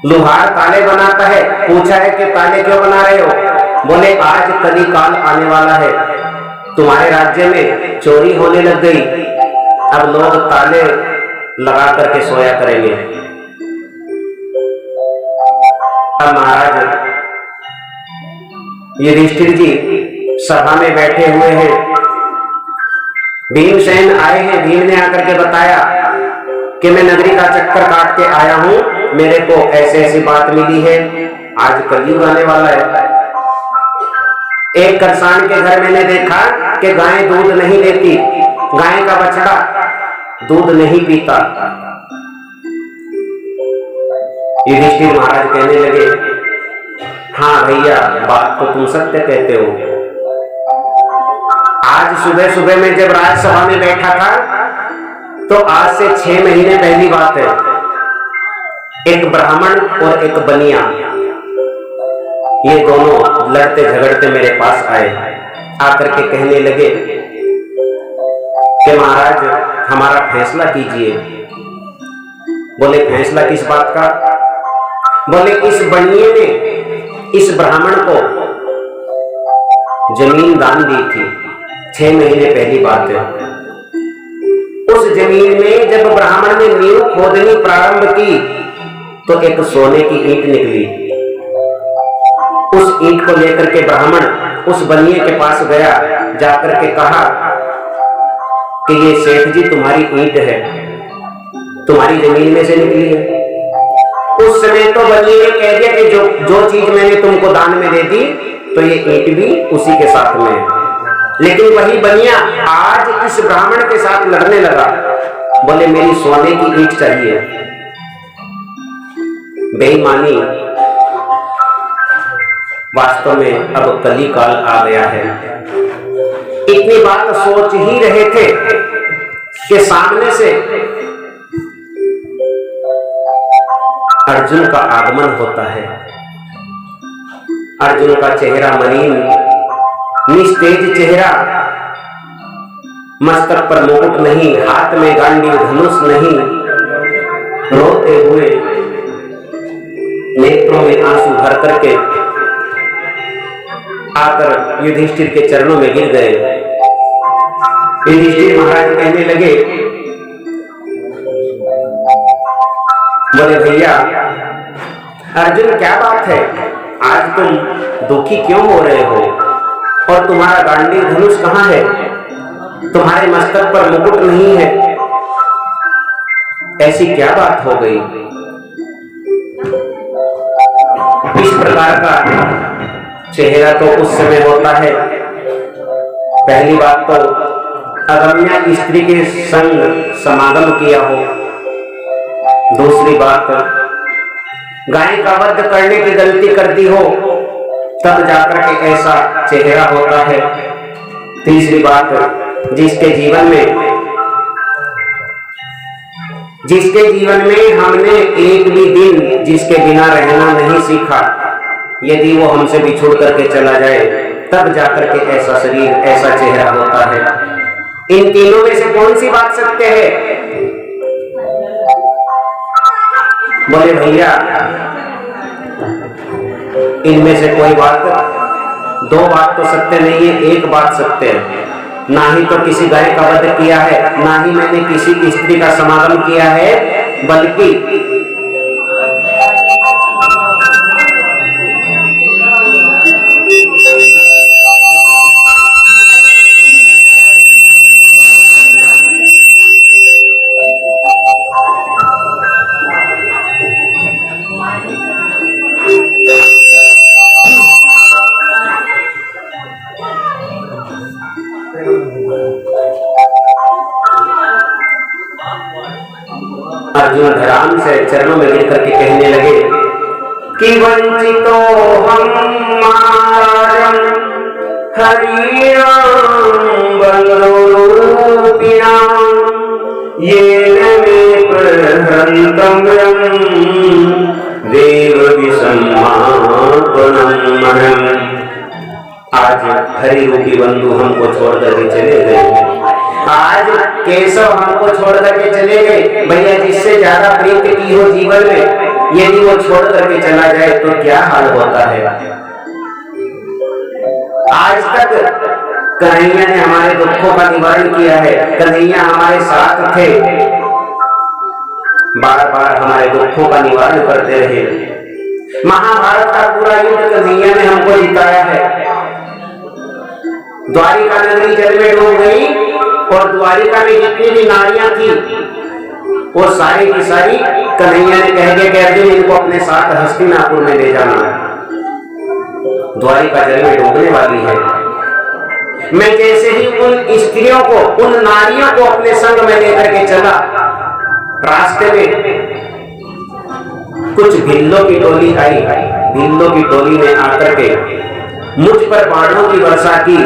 लोहार ताले बनाता है। पूछा है कि ताले क्यों बना रहे हो? बोले आज कली काल आने वाला है, तुम्हारे राज्य में चोरी होने लग गई, अब लोग ताले लगा करके सोया करेंगे। अब महाराज युधिष्ठिर जी सभा में बैठे हुए हैं। भीमसेन आए हैं। भीम ने आकर के बताया कि मैं नगरी का चक्कर काट के आया हूं, मेरे को ऐसे ऐसी बात मिली है, आज कलयुग आने वाला है। एक किसान के घर मैंने देखा कि गाय दूध नहीं देती, गाय का बछड़ा दूध नहीं पीता। युधिष्ठिर महाराज कहने लगे, हाँ भैया, बात तो तुम सत्य कहते हो। आज आज सुबह सुबह में जब राज्यसभा में बैठा था तो आज से 6 महीने पहली बात है, एक ब्राह्मण और एक बनिया, ये दोनों लड़ते झगड़ते मेरे पास आए। आकर के कहने लगे कि महाराज हमारा फैसला कीजिए। बोले फैसला किस बात का? बोले इस बनिए ने इस ब्राह्मण को जमीन दान दी थी, 6 महीने पहली बात है। उस जमीन में जब ब्राह्मण ने नींव खोदनी प्रारंभ की तो एक सोने की ईंट निकली। उस ईंट को लेकर के ब्राह्मण उस बनिए के पास गया, जाकर के कहा कि ये सेठ जी तुम्हारी ईंट है, तुम्हारी जमीन में से निकली है। उस समय तो बनिए ने कह दिया कि जो चीज मैंने तुमको दान में दे दी तो ये ईंट भी उसी के साथ में है। लेकिन वही बनिया आज इस ब्राह्मण के साथ लड़ने लगा, बोले मेरी सोने की ईंट चाहिए। बेईमानी वास्तव में अब कली काल आ गया है। इतनी बात सोच ही रहे थे कि सामने से अर्जुन का आगमन होता है। अर्जुन का चेहरा मलिन, निस्तेज चेहरा, मस्तक पर मुकुट नहीं, हाथ में गांडीव धनुष नहीं, रोते हुए नेत्रों में आंसू भर करके आकर युधिष्ठिर के चरणों में गिर गए। युधिष्ठिर महाराज कहने लगे, बोले भैया अर्जुन क्या बात है, आज तुम दुखी क्यों हो रहे हो और तुम्हारा गांडीव धनुष कहाँ है, तुम्हारे मस्तक पर मुकुट नहीं है, ऐसी क्या बात हो गई? इस प्रकार का चेहरा तो उस समय होता है, पहली बात तो अगम्या स्त्री के संग समागम किया हो, दूसरी बात गाय का वध करने की गलती कर दी हो तब जाकर के ऐसा चेहरा होता है, तीसरी बात जिसके जीवन में हमने एक भी दिन जिसके बिना रहना नहीं सीखा, यदि वो हमसे बिछुड़ करके चला जाए तब जाकर के ऐसा शरीर, ऐसा चेहरा होता है। इन तीनों में से कौन सी बात सत्य है? बोले भैया इनमें से कोई बात, दो बात तो सत्य नहीं है, एक बात सत्य है। ना ही तो किसी गाय का वध किया है, ना ही मैंने किसी स्त्री का समागम किया है, बल्कि अर्जुन धराम से चरणों में गिर करके कहने लगे कि वंचितो हम महाराजं हरिणां बंधुरूपिणां येन मे प्रहृतम्यं देवविसम्मापनम्। आज हरि रूपी बंधु हमको छोड़ करके चले गए, आज केशव हमको छोड़ करके चले गए। भैया जिससे ज्यादा प्रीत की हो जीवन में, यदि वो छोड़ करके चला जाए तो क्या हाल होता है। आज तक कन्हैया ने हमारे दुखों का निवारण किया है, कन्हैया हमारे साथ थे, बार बार हमारे दुखों का निवारण करते रहे। महाभारत का पूरा युद्ध कन्हैया ने हमको जिताया है। द्वारिका नगरी जल में डूब गई और द्वारिका में जितनी भी नारियां थी वो सारी की सारी कन्हैया ने कह के अर्जुन इनको अपने साथ हस्तिनापुर में ले जाना है, द्वारिका जल में डूबने वाली है। मैं जैसे ही उन स्त्रियों को, उन नारियों को अपने संग में लेकर के चला, रास्ते में कुछ भिल्लों की टोली आई। भिल्लों की टोली ने आकर के मुझ पर बाणों की वर्षा की।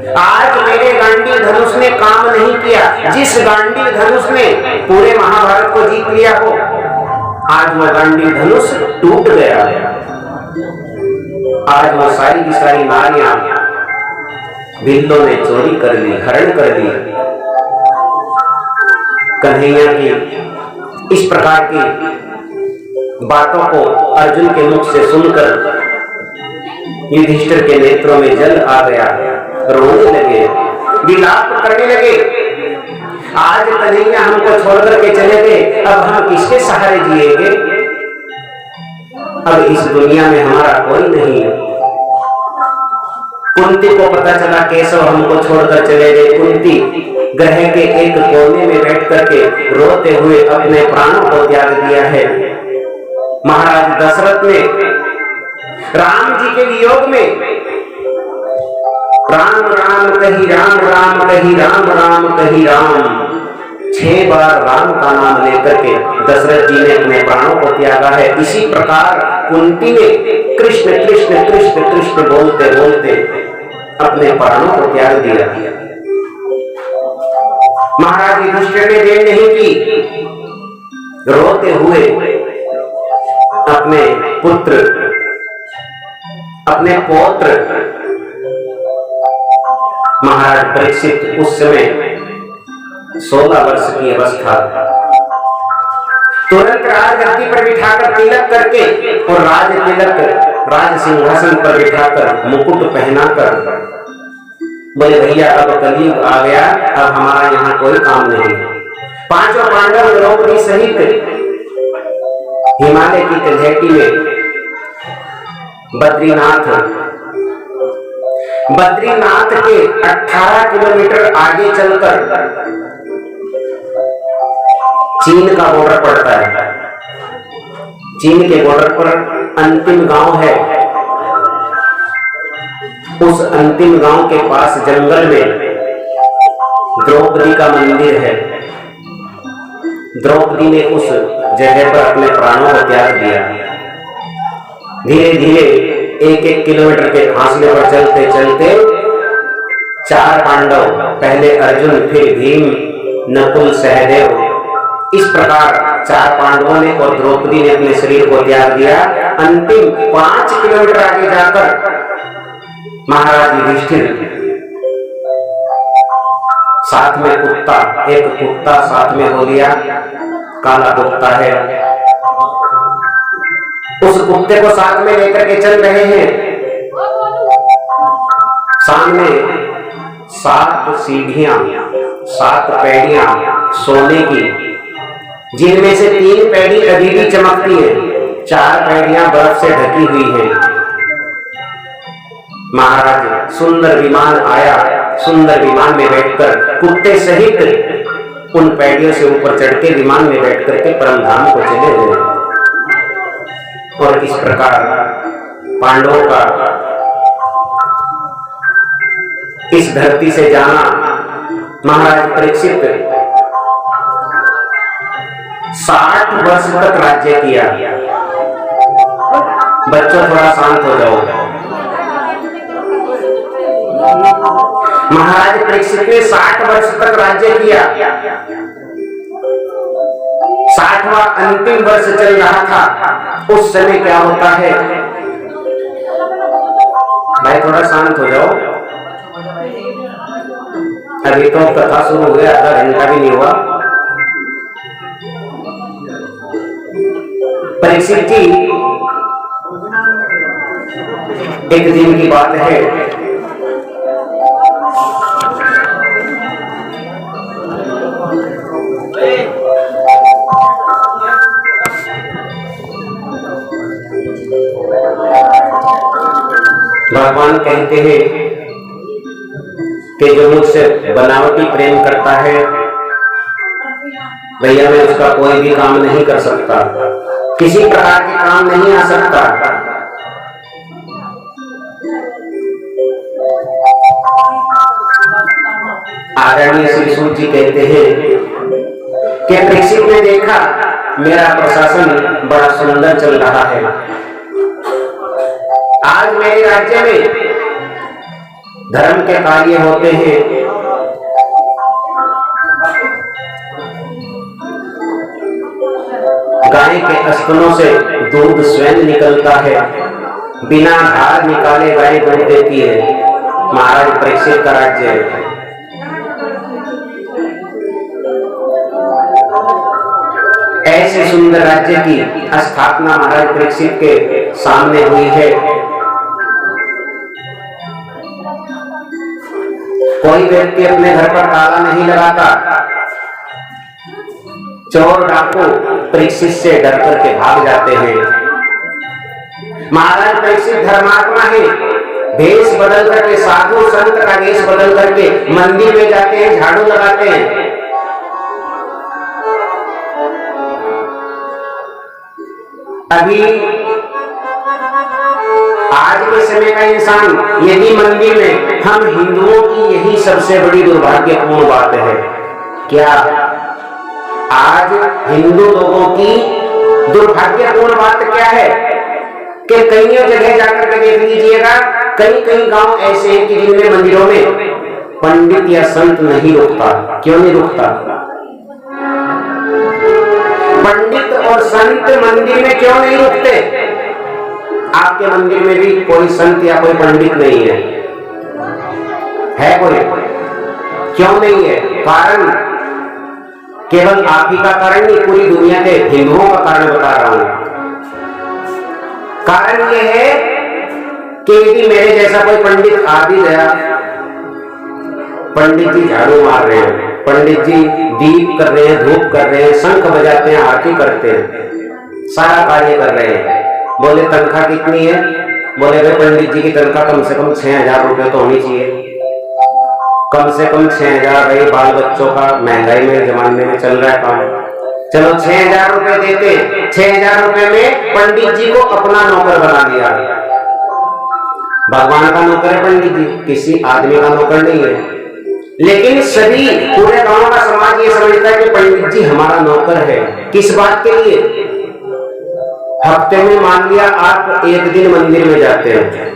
आज मेरे गांडी धनुष ने काम नहीं किया। जिस गांडी धनुष ने पूरे महाभारत को जीत लिया हो, आज वो गांडी धनुष टूट गया। आज वो सारी की सारी नारियां भिल्लों ने चोरी कर ली, हरण कर ली। कन्हैया की इस प्रकार की बातों को अर्जुन के मुख से सुनकर युधिष्ठिर के नेत्रों में जल आ गया, रोने लगे, विलाप करने लगे। आज कन्हैया हमको छोड़ करके चले गए, अब हम किसके सहारे जिएंगे? अब इस दुनिया में हमारा कोई नहीं है। कुंती को पता चला केशव हमको छोड़कर चले गए। कुंती ग्रह के एक कोने में बैठ करके रोते हुए अपने प्राणों को त्याग दिया है। महाराज दशरथ ने राम जी के वियोग में राम राम कही राम, राम कही राम, राम कही राम, 6 बार राम का नाम लेकर के दशरथ जी ने अपने प्राणों को त्यागा है। इसी प्रकार कुंती ने कृष्ण कृष्ण कृष्ण कृष्ण बोलते बोलते अपने प्राणों को त्याग दिया। महाराज युधिष्ठिर ने देर नहीं की, रोते हुए अपने पुत्र, अपने पौत्र महाराज परीक्षित, उस समय 16 वर्ष की अवस्था, तुरंत राजगद्दी पर बिठाकर तिलक करके और राज तिलक, राज सिंहासन पर बिठाकर मुकुट पहनाकर बोले भैया अब कलयुग आ गया, अब हमारा यहाँ कोई काम नहीं। 5 पांडव द्रौपदी सहित हिमालय की तलहटी में बद्रीनाथ के 18 किलोमीटर आगे चलकर चीन का बॉर्डर पड़ता है। चीन के बॉर्डर पर अंतिम गांव है। उस अंतिम गांव के पास जंगल में द्रौपदी का मंदिर है। द्रौपदी ने उस जगह पर अपने प्राणों को त्याग दिया। धीरे धीरे 1-1 किलोमीटर के फासले पर चलते चलते 4 पांडव, पहले अर्जुन, फिर भीम, नकुल, सहदेव, इस प्रकार 4 पांडवों ने और द्रौपदी ने अपने शरीर को त्याग दिया। अंतिम 5 किलोमीटर आगे जाकर महाराज युधिष्ठिर, साथ में कुत्ता, एक कुत्ता साथ में हो लिया, काला कुत्ता है, उस कुत्ते को साथ में लेकर के चल रहे हैं। सामने 7 सीढ़ियां, 7 पैड़ियां सोने की, जिनमें से 3 पैड़ी अभी भी चमकती है, 4 पैड़ियां बर्फ से ढकी हुई हैं। महाराज सुंदर विमान आया, सुंदर विमान में बैठकर कुत्ते सहित उन पैड़ियों से ऊपर चढ़ के विमान में बैठ करके परम धाम को चले गए। और इस प्रकार पांडवों का इस धरती से जाना, महाराज परीक्षित 60 वर्ष तक राज्य किया। बच्चों थोड़ा शांत हो जाओ। महाराज परीक्षित ने 60 वर्ष तक राज्य किया। 60वां अंतिम वर्ष चल रहा था। उस समय क्या होता है, भाई थोड़ा शांत हो जाओ, अभी तो कथा शुरू हुई, आधा घंटा भी नहीं हुआ। परीक्षित जी, एक दिन की बात है, भगवान कहते हैं कि जो मुझसे बनावटी प्रेम करता है, भैया मैं उसका कोई भी काम नहीं कर सकता, किसी प्रकार के काम नहीं आ सकता। आदरणीय श्री सूत जी कहते हैं कि परीक्षित ने देखा मेरा प्रशासन बड़ा सुंदर चल रहा है। आज मेरे राज्य में धर्म के कार्य होते हैं। गाय के स्तनों से दूध स्वयं निकलता है, बिना धार निकाले गाय दूध देती है। महाराज परीक्षित का राज्य है। ऐसे सुंदर राज्य की स्थापना महाराज परीक्षित के सामने हुई है। कोई व्यक्ति अपने घर पर ताला नहीं लगाता। चोर डाकू परीक्षित से डर करके भाग जाते हैं। महाराज परीक्षित धर्मात्मा है, भेष बदल करके, साधु संत का वेश बदल करके मंदिर में जाते हैं, झाड़ू लगाते हैं। अभी आज के समय का इंसान यदि मंदिर में, हम हिंदुओं की यही सबसे बड़ी दुर्भाग्यपूर्ण बात है। क्या आज हिंदू लोगों की दुर्भाग्यपूर्ण बात क्या है कि कई जगह जाकर के देख लीजिएगा, कई कई गांव ऐसे हैं कि जिनमें मंदिरों में पंडित या संत नहीं रुकता। क्यों नहीं रुकता? पंडित और संत मंदिर में क्यों नहीं रुकते? आपके मंदिर में भी कोई संत या कोई पंडित नहीं है, है कोई? क्यों नहीं है? कारण केवल आप ही का कारण नहीं, पूरी दुनिया के हिंदुओं का कारण बता रहा हूं। कारण यह है कि यदि मेरे जैसा कोई पंडित आ भी गया, पंडित जी झाड़ू मार रहे हैं, पंडित जी दीप कर रहे हैं, धूप कर रहे हैं, शंख बजाते हैं, आरती करते हैं, सारा कार्य कर रहे हैं। बोले तनख्वाह कितनी है? बोले भाई पंडित जी की तनख्वाह कम से कम 6,000 रुपए तो होनी चाहिए। कम से कम 6,000। भाई बाल बच्चों का महंगाई में जमाने में चल रहा है काम। चलो 6,000 रुपए देते, 6,000 रुपए में पंडित जी को अपना नौकर बना दिया। भगवान का नौकर है पंडित जी, किसी आदमी का नौकर नहीं है। लेकिन सभी पूरे गांव का समाज ये समझता है कि पंडित जी हमारा नौकर है। किस बात के लिए? हफ्ते में मान लिया आप एक दिन मंदिर में जाते हैं,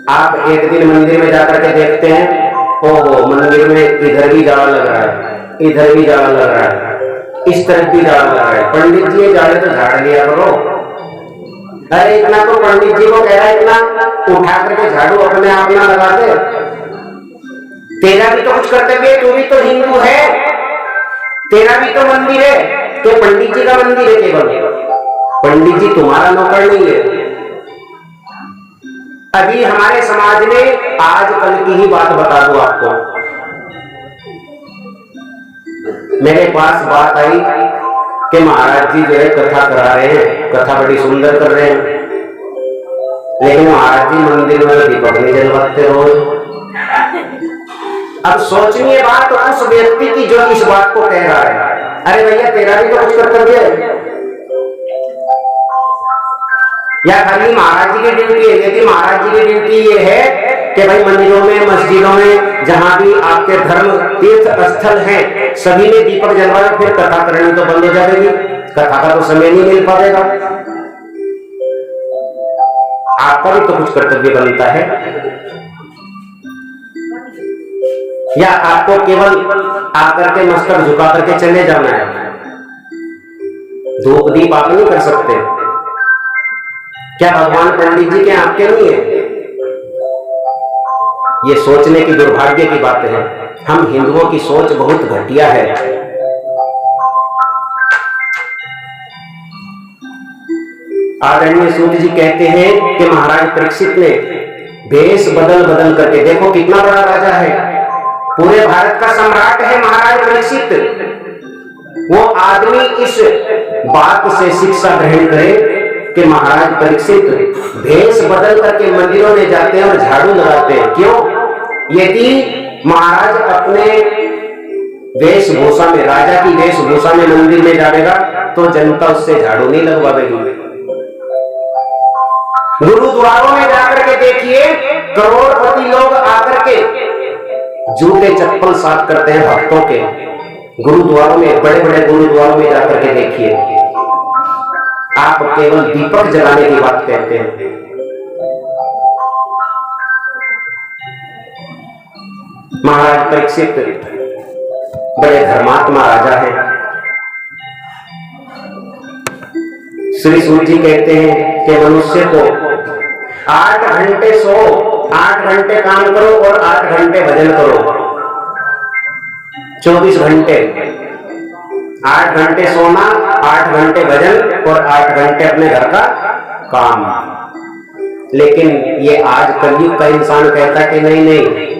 आप एक दिन मंदिर में जाकर के देखते हैं, ओहो मंदिर में इधर भी जाड़ा लग रहा है, इधर भी जाड़ा लग रहा है, इस तरफ भी जाड़ा लग रहा है। पंडित जी ये जाड़े तो झाड़ लिया करो। अरे इतना तो पंडित जी को कह रहा है, इतना उठा करके झाड़ू अपने आप ना लगा दे। तेरा भी तो कुछ कर्तव्य है, तू भी तो हिंदू है, तेरा भी तो मंदिर है। तो पंडित जी का मंदिर है केवल, पंडित जी तुम्हारा नौकर नहीं है। अभी हमारे समाज में आजकल की ही बात बता दूं आपको, मेरे पास बात आई कि महाराज जी जो है कथा करा रहे हैं, कथा बड़ी सुंदर कर रहे हैं, लेकिन महाराज जी मंदिर में दीपक नहीं जलवाते रोज। अब सोचनीय बात उस व्यक्ति की जो इस बात को कह रहा है। अरे भैया तेरा भी तो कुछ कर्तव्य है, या खाली महाराज जी की ड्यूटी है? यदि महाराज जी की ड्यूटी ये है कि भाई मंदिरों में, मस्जिदों में, जहां भी आपके धर्म तीर्थ स्थल हैं, सभी ने दीपक जलवाए, फिर कथा करनी तो बंद हो जाएगी, कथा का तो समय नहीं मिल पाएगा। आपका भी तो कुछ कर्तव्य बनता है। या आपको केवल आकर के मस्तक झुका करके चले जाना है? धूप दीप आप नहीं कर सकते? क्या भगवान पंडित जी के आपके नहीं है? ये सोचने की दुर्भाग्य की बात है। हम हिंदुओं की सोच बहुत घटिया है। आदरणीय सूत जी कहते हैं कि महाराज परीक्षित ने भेष बदल बदल करके, देखो कितना बड़ा राजा है, पूरे भारत का सम्राट है महाराज परीक्षित। वो आदमी इस बात से शिक्षा ग्रहण करे कि महाराज परीक्षित भेष बदल करके मंदिरों में जाते हैं और झाड़ू लगाते हैं। क्यों? यदि महाराज अपने वेशभूषा में, राजा की वेशभूषा में मंदिर में जाएगा तो जनता उससे झाड़ू नहीं लगवाएगी। गुरुद्वारों में जाकर के देखिए, करोड़पति लोग आकर के जूते चप्पल साफ करते हैं भक्तों के। गुरुद्वारों में, बड़े बड़े गुरुद्वारों में जाकर के देखिए, आप केवल दीपक जलाने की बात कहते हैं। महाराज परीक्षित बड़े धर्मात्मा राजा हैं। श्री सूत जी कहते हैं कि मनुष्य को 8 घंटे सो, 8 घंटे काम करो और 8 घंटे भजन करो। 24 घंटे, 8 घंटे सोना, 8 घंटे भजन और 8 घंटे अपने घर का काम। लेकिन ये आज कलयुग का इंसान कहता है कि नहीं,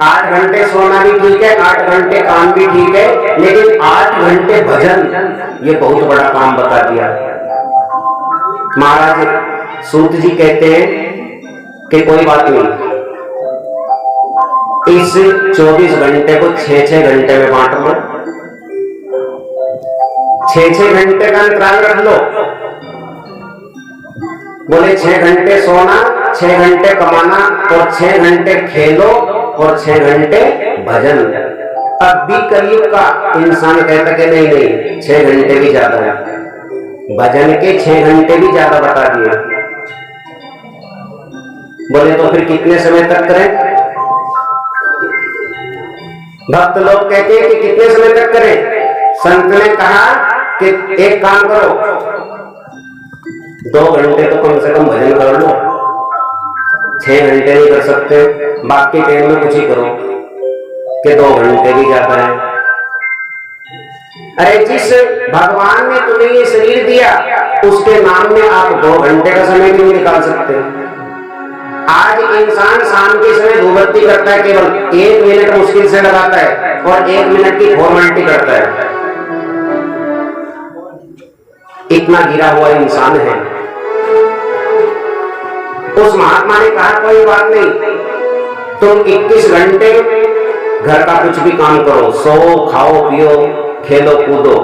8 घंटे सोना भी ठीक है, 8 घंटे काम भी ठीक है, लेकिन 8 घंटे भजन, ये बहुत बड़ा काम बता दिया। महाराज सूत जी कहते हैं कि कोई बात नहीं, इस 24 घंटे को 6-6 घंटे में बांट लो, 6-6 घंटे का अंतराल रख लो। बोले 6 घंटे सोना, 6 घंटे कमाना और 6 घंटे खेलो और 6 घंटे भजन। अब भी कलयुग का इंसान कहता कि नहीं, 6 घंटे भी ज्यादा है, भजन के 6 घंटे भी ज्यादा बता दिए। बोले तो फिर कितने समय तक करें? भक्त लोग कहते हैं कि कितने समय तक करें? संत ने कहा कि एक काम करो, 2 घंटे तो कम से कम भजन कर लो, 6 घंटे नहीं कर सकते, बाकी टाइम में कुछ ही करो कि 2 घंटे भी ज्यादा है। अरे जिस भगवान ने तुम्हें ये शरीर दिया, उसके नाम में आप 2 घंटे का समय भी नहीं निकाल सकते। आज इंसान शाम के समय धूपबत्ती करता है, केवल 1 मिनट मुश्किल से लगाता है और 1 मिनट की फॉर्मेलिटी करता है। इतना गिरा हुआ इंसान है। उस महात्मा ने कहा कोई बात नहीं, तुम 21 घंटे घर का कुछ भी काम करो, सो खाओ पियो खेलो कूदो,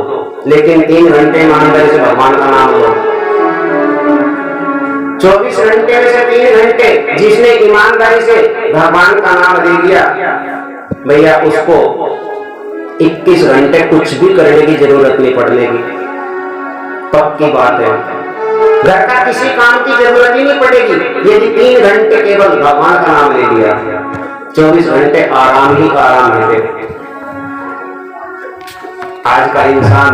लेकिन 3 घंटे ईमानदारी से भगवान का नाम लो। 24 घंटे में से 3 घंटे जिसने ईमानदारी से भगवान का नाम ले लिया, भैया उसको 21 घंटे कुछ भी करने की जरूरत नहीं पड़ने की, पक्की बात है। घर का किसी काम की जरूरत ही नहीं पड़ेगी यदि 3 घंटे केवल भगवान का नाम ले लिया। 24 घंटे आराम ही आराम है। आज का इंसान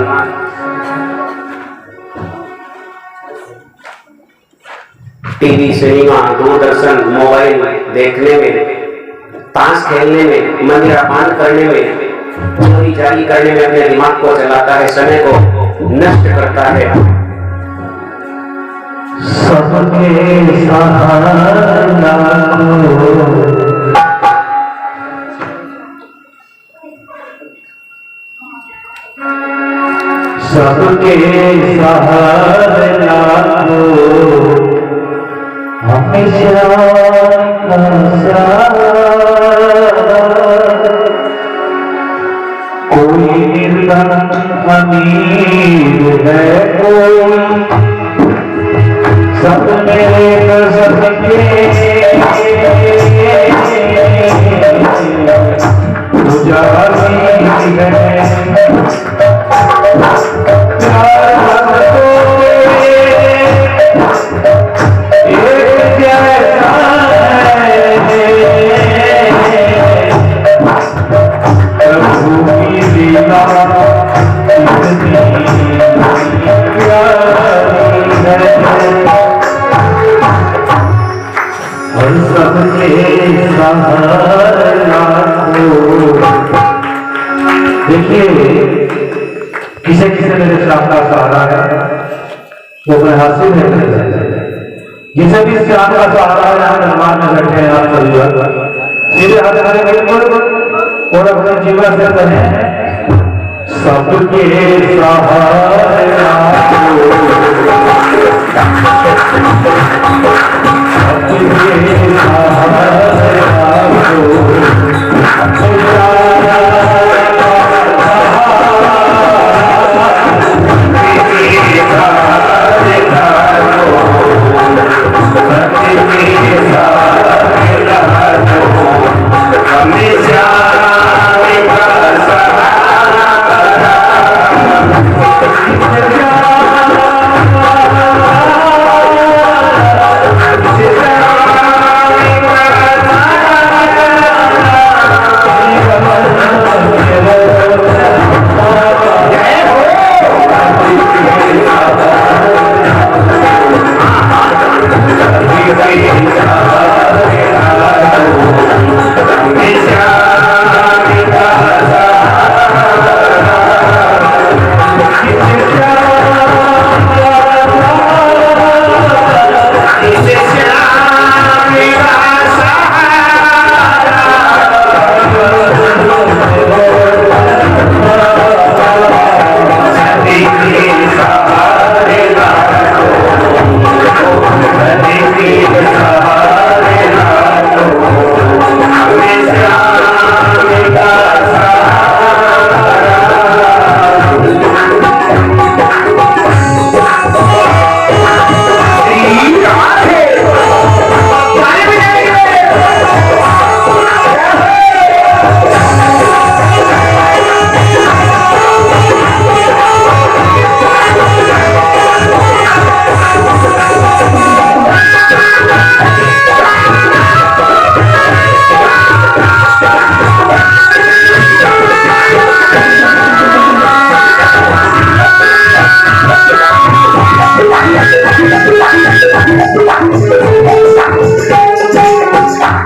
टीवी, सिनेमा, दूरदर्शन, मोबाइल देखने में, ताश खेलने में, मदिरापान करने में, चोरी जारी करने में अपने दिमाग को चलाता है, समय को नष्ट करता है। सबके सहारा सबके सहारा हमेशा कोई निर्धन अमीर है, कोई सब में सबके पुजारी है। देखिए किसे किसे मेरे श्राप का सहारा है, वो अपने हाथ से नहीं कर सकते। जिसे भी श्राप का सहारा है, यहाँ दरबार में बैठे हैं आप सभी लोग, सीधे हाथ हमारे और अपने जीवन से बने सबके सहारा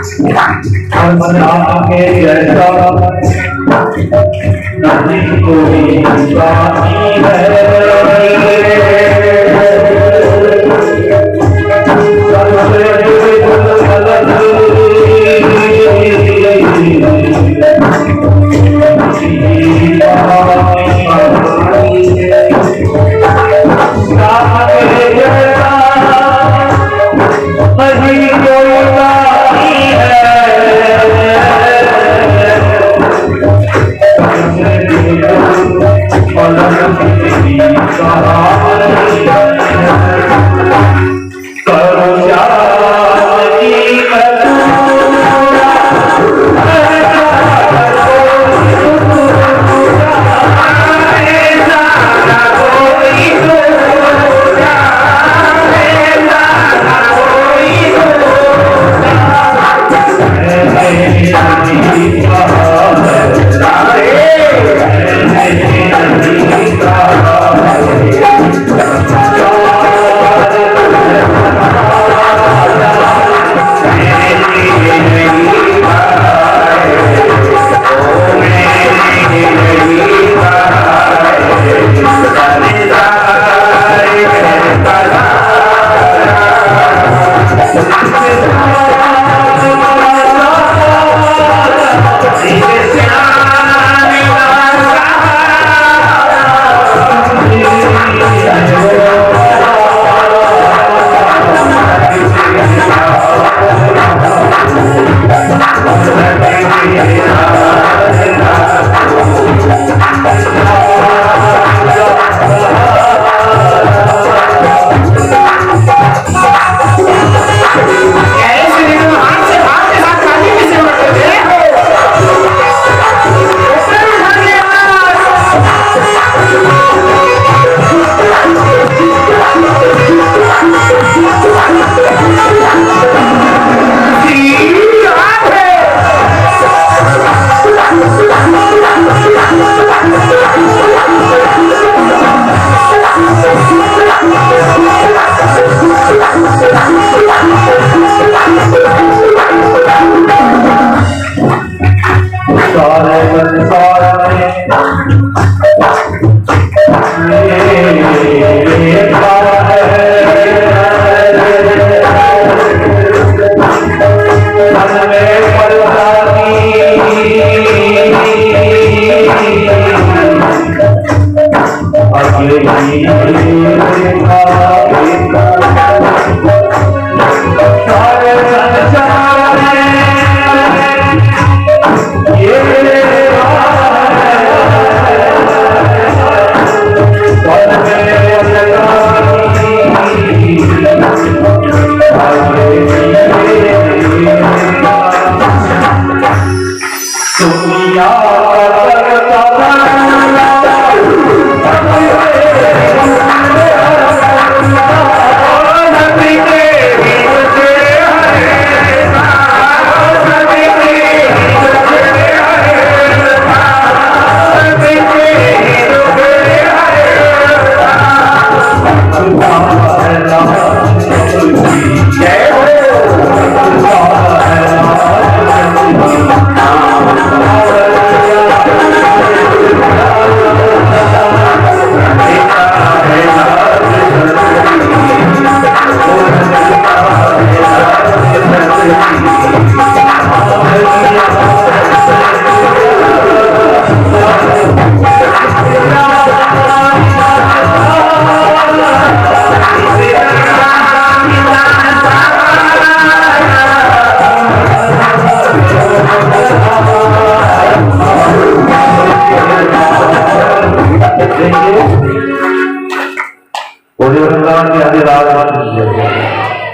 हम आपके जैसा नहीं कोई स्वामी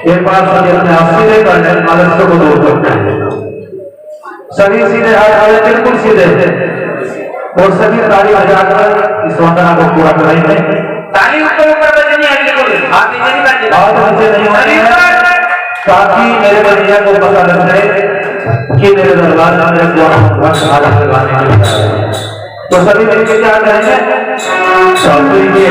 एक बार सभी अपने आप सीधे करने आलस्य को दूर करते हैं। सभी सीधे हाथ वाले बिल्कुल सीधे और सभी ताली बजाकर इस वंदना को पूरा कराएंगे। ताली ऊपर ऊपर बजनी है, बिल्कुल हाथ नीचे नहीं बजने, हाथ नीचे नहीं होने ताकि मेरे बलिया को पता लग जाए कि मेरे दरबार में मेरे को भक्त आदत लगाने के लिए। तो सभी मिलकर क्या करेंगे? सभी के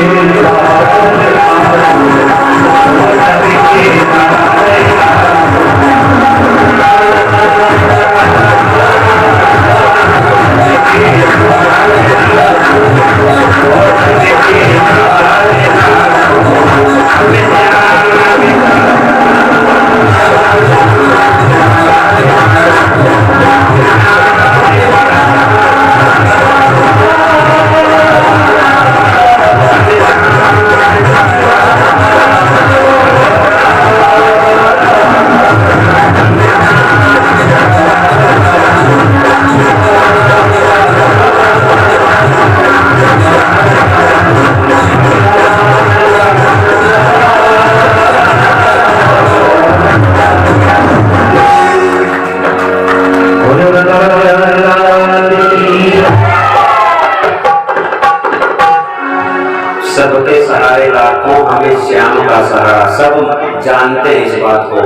सहारा। सब जानते हैं इस बात को,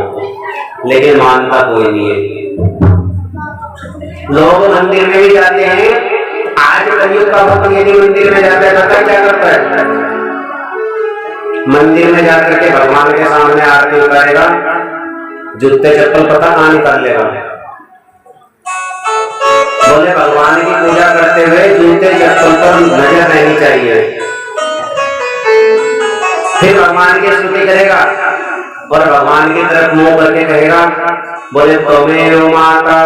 लेकिन मानता कोई नहीं है। लोग मंदिर में भी जाते हैं। आज कलयुग का भक्त यदि मंदिर में जाता है पता क्या करता है? मंदिर में जाकर के भगवान के सामने आरती उतारेगा, जूते चप्पल पता कहां निकाल लेगा। बोले भगवान की पूजा करते हुए जूते चप्पल पर नजर रहनी चाहिए। फिर भगवान की स्तुति करेगा और भगवान की तरफ मुंह करके कहेगा, बोले त्वमेव माता।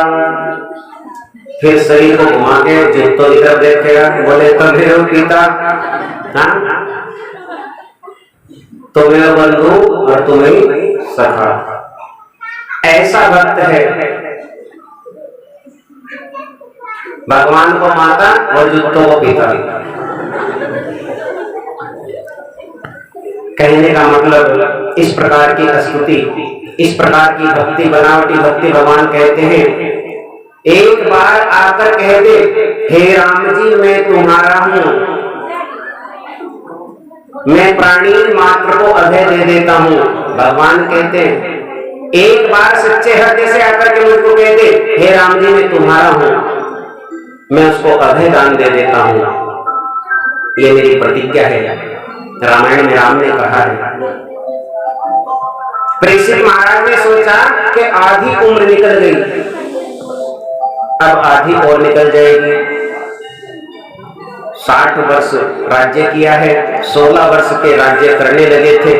फिर शरीर को घुमा के जूतों की तरफ देखेगा, बोले त्वमेव पिता। हाँ, तुम्हें बंधु और तुम्हें सखा। ऐसा भक्त है, भगवान को माता और जूतों को पिता। कहने का मतलब इस प्रकार की स्तुति, इस प्रकार की भक्ति, बनावटी भक्ति भगवान कहते हैं। एक बार आकर कह दे, हे राम जी मैं तुम्हारा हूं, मैं प्राणी मात्र को अभय दे देता हूं। भगवान कहते हैं एक बार सच्चे हृदय से आकर के मुझको कह दे, हे राम जी मैं तुम्हारा हूं, मैं उसको अभय दान दे देता हूं। ये मेरी प्रतिज्ञा है। रामायण में राम ने कहा है। परीक्षित महाराज ने सोचा कि आधी उम्र निकल गई, अब आधी और निकल जाएगी। 60 वर्ष राज्य किया है, 16 वर्ष के राज्य करने लगे थे।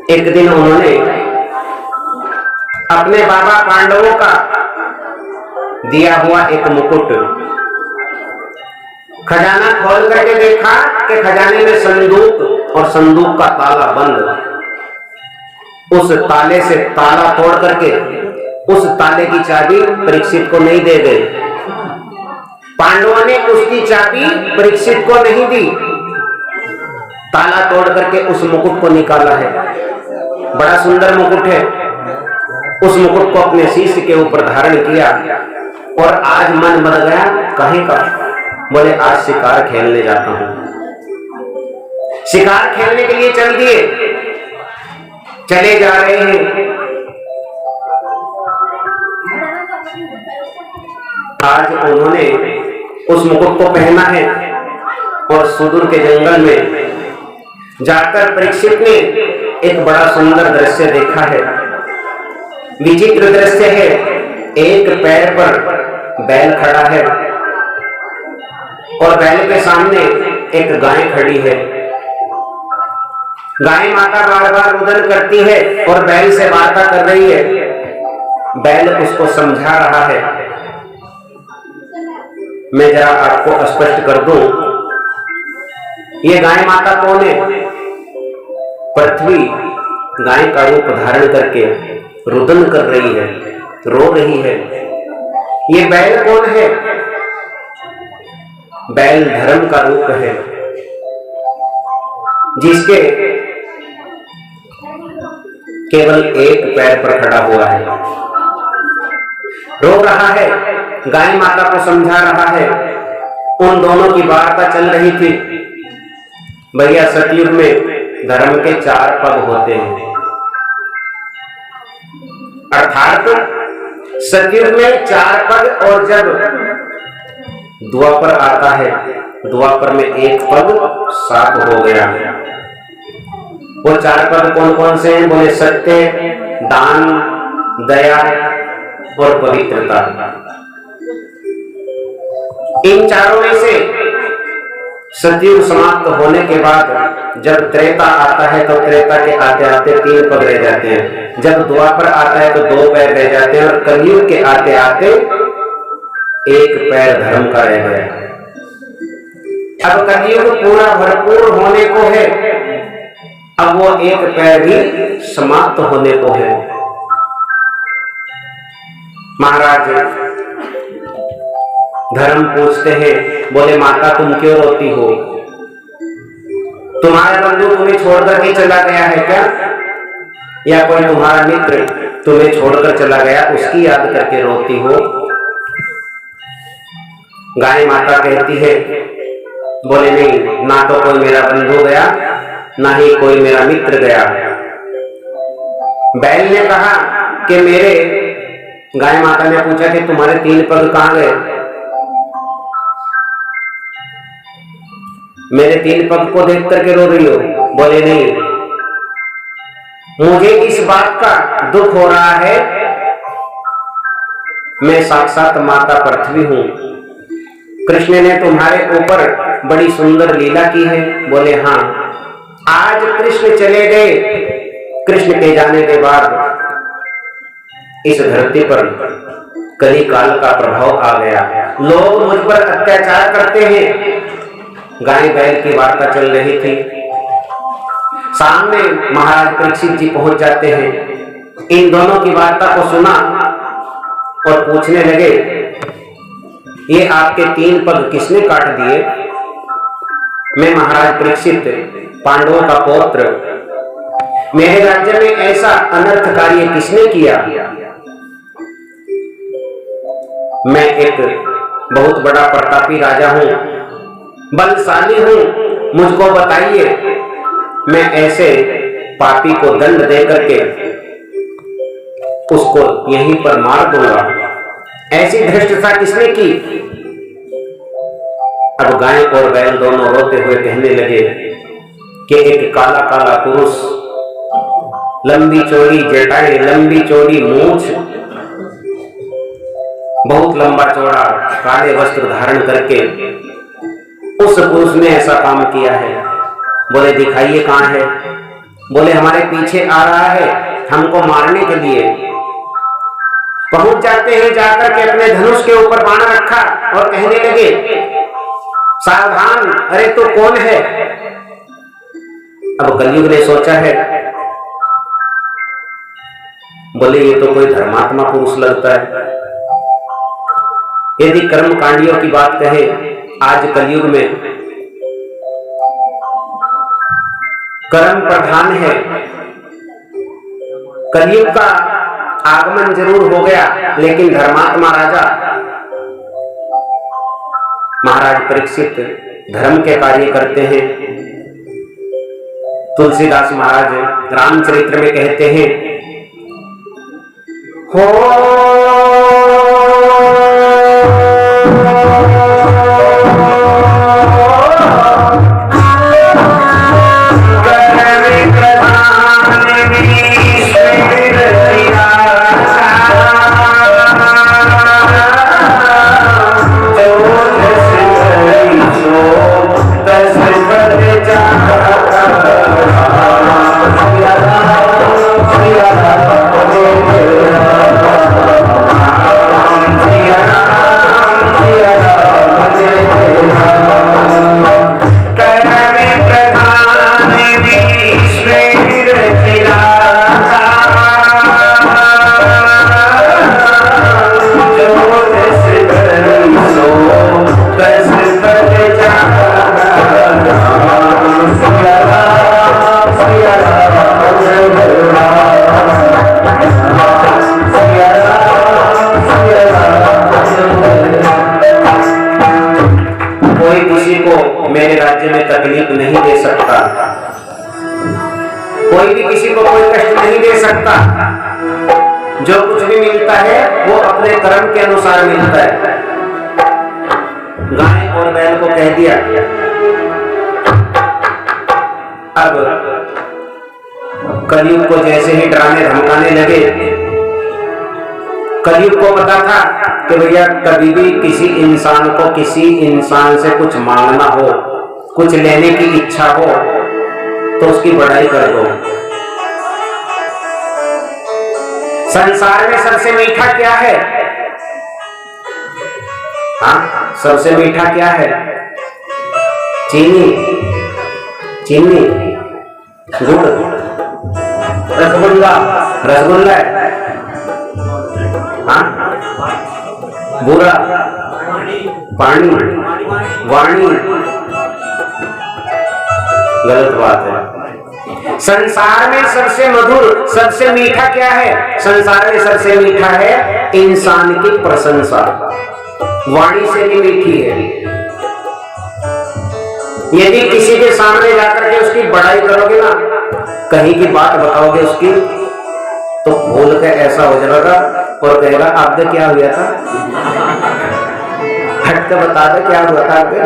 एक दिन उन्होंने अपने बाबा पांडवों का दिया हुआ एक मुकुट, खजाना खोल करके देखा कि खजाने में संदूक और संदूक का ताला बंद। उस ताले से ताला तोड़ करके उस ताले की चाबी परीक्षित को नहीं दे गए। पांडवों ने उसकी चाबी परीक्षित को नहीं दी, ताला तोड़ करके उस मुकुट को निकाला है। बड़ा सुंदर मुकुट है। उस मुकुट को अपने शीश के ऊपर धारण किया और आज मन बन गया कहीं का, बोले आज शिकार खेलने जाता हूं। शिकार खेलने के लिए चल दिए, चले जा रहे हैं। आज उन्होंने उस मुकुट को पहना है और सुदूर के जंगल में जाकर परीक्षित ने एक बड़ा सुंदर दृश्य देखा है। विचित्र दृश्य है। एक पैर पर बैल खड़ा है और बैल के सामने एक गाय खड़ी है। गाय माता बार बार रुदन करती है और बैल से वार्ता कर रही है। बैल उसको समझा रहा है। मैं जरा आपको स्पष्ट कर दूं, ये गाय माता कौन है? पृथ्वी गाय का रूप धारण करके रुदन कर रही है, रो रही है। ये बैल कौन है? बैल धर्म का रूप है, जिसके केवल एक पैर पर खड़ा हुआ है, रो रहा है, गाय माता को समझा रहा है। उन दोनों की वार्ता चल रही थी। भैया सतयुग में धर्म के 4 पग होते हैं, अर्थात सतयुग में 4 पग, और जब द्वापर आता है, द्वापर में 1 पग साफ हो गया। वो 4 पद कौन कौन से हैं? बोले सत्य, दान, दया और पवित्रता। इन चारों में से सतयुग समाप्त होने के बाद जब त्रेता आता है तो त्रेता के आते आते 3 पद रह जाते हैं। जब द्वापर आता है तो 2 पैर रह जाते हैं और कलयुग के आते आते 1 पैर धर्म का रह गया। अब कलयुग पूरा भरपूर होने को है, अब वो 1 पैर भी समाप्त होने को है। महाराज धर्म पूछते हैं, बोले माता तुम क्यों रोती हो? तुम्हारा बंधु तुम्हें छोड़कर के चला गया है क्या? या कोई तुम्हारा मित्र तुम्हें छोड़कर चला गया, उसकी याद करके रोती हो? गाय माता कहती है, बोले नहीं, ना तो कोई मेरा बंधु गया ना ही कोई मेरा मित्र गया। बैल ने कहा कि मेरे, गाय माता ने पूछा कि तुम्हारे 3 पग कहां गए? मेरे 3 पग को देख करके रो रही हो? बोले नहीं, मुझे इस बात का दुख हो रहा है, मैं साक्षात माता पृथ्वी हूं। कृष्ण ने तुम्हारे ऊपर बड़ी सुंदर लीला की है। बोले हाँ। आज कृष्ण चले गए, कृष्ण के जाने के बाद इस धरती पर कली काल का प्रभाव आ गया, लोग मुझ पर अत्याचार करते हैं। गाय बैल की वार्ता चल रही थी, सामने महाराज परीक्षित जी पहुंच जाते हैं। इन दोनों की वार्ता को सुना और पूछने लगे, ये आपके 3 पग किसने काट दिए? मैं महाराज परीक्षित, पांडवों का पौत्र, मेरे राज्य में ऐसा अनर्थ कार्य किसने किया? मैं एक बहुत बड़ा प्रतापी राजा हूं, बलशाली हूं, मुझको बताइए, मैं ऐसे पापी को दंड दे करके उसको यहीं पर मार दूंगा। ऐसी धृष्टता किसने की? अब गाय और बैल दोनों रोते हुए कहने लगे कि एक काला काला पुरुष, लंबी चौड़ी जटाएं, लंबी चौड़ी मूंछ, बहुत लंबा चौड़ा काले वस्त्र धारण करके उस पुरुष ने ऐसा काम किया है। बोले दिखाइए कहां है? बोले हमारे पीछे आ रहा है हमको मारने के लिए। पहुंच जाते हैं, जाकर के अपने धनुष के ऊपर बाण रखा और कहने लगे, सावधान, अरे तू कौन है? अब कलयुग ने सोचा है, बोले ये तो कोई धर्मात्मा पुरुष लगता है। यदि कर्म कांडियों की बात कहे, आज कलयुग में कर्म प्रधान है। कलयुग का आगमन जरूर हो गया, लेकिन धर्मात्मा राजा महाराज परीक्षित धर्म के कार्य करते हैं। तुलसीदास महाराज रामचरित्र में कहते हैं, मेरे राज्य में तकलीफ नहीं दे सकता, कोई भी किसी को कोई कष्ट नहीं दे सकता। जो कुछ भी मिलता है वो अपने कर्म के अनुसार मिलता है। गाय और बैल को कह दिया। अब कलयुग को जैसे ही डराने धमकाने लगे, कलयुग को पता था कि भैया कभी भी किसी इंसान को किसी इंसान से कुछ मांगना हो, कुछ लेने की इच्छा हो, तो उसकी बढ़ाई कर दो। संसार में सबसे मीठा क्या है? हाँ, सबसे मीठा क्या है? चीनी, चीनी, गुड़, रसगुल्ला, रसगुल्ला है। हाँ, बुरा, पानी, वाणी, गलत बात है। संसार में सबसे मधुर, सबसे मीठा क्या है? संसार में सबसे मीठा है इंसान की प्रशंसा। वाणी से भी मीठी है। यदि किसी के सामने जाकर के उसकी बड़ाई करोगे ना, कहीं की बात बताओगे उसकी, तो भूल के ऐसा हो जाएगा और कहेगा आपके क्या हुआ था, हट के बता दे क्या हुआ था आपके।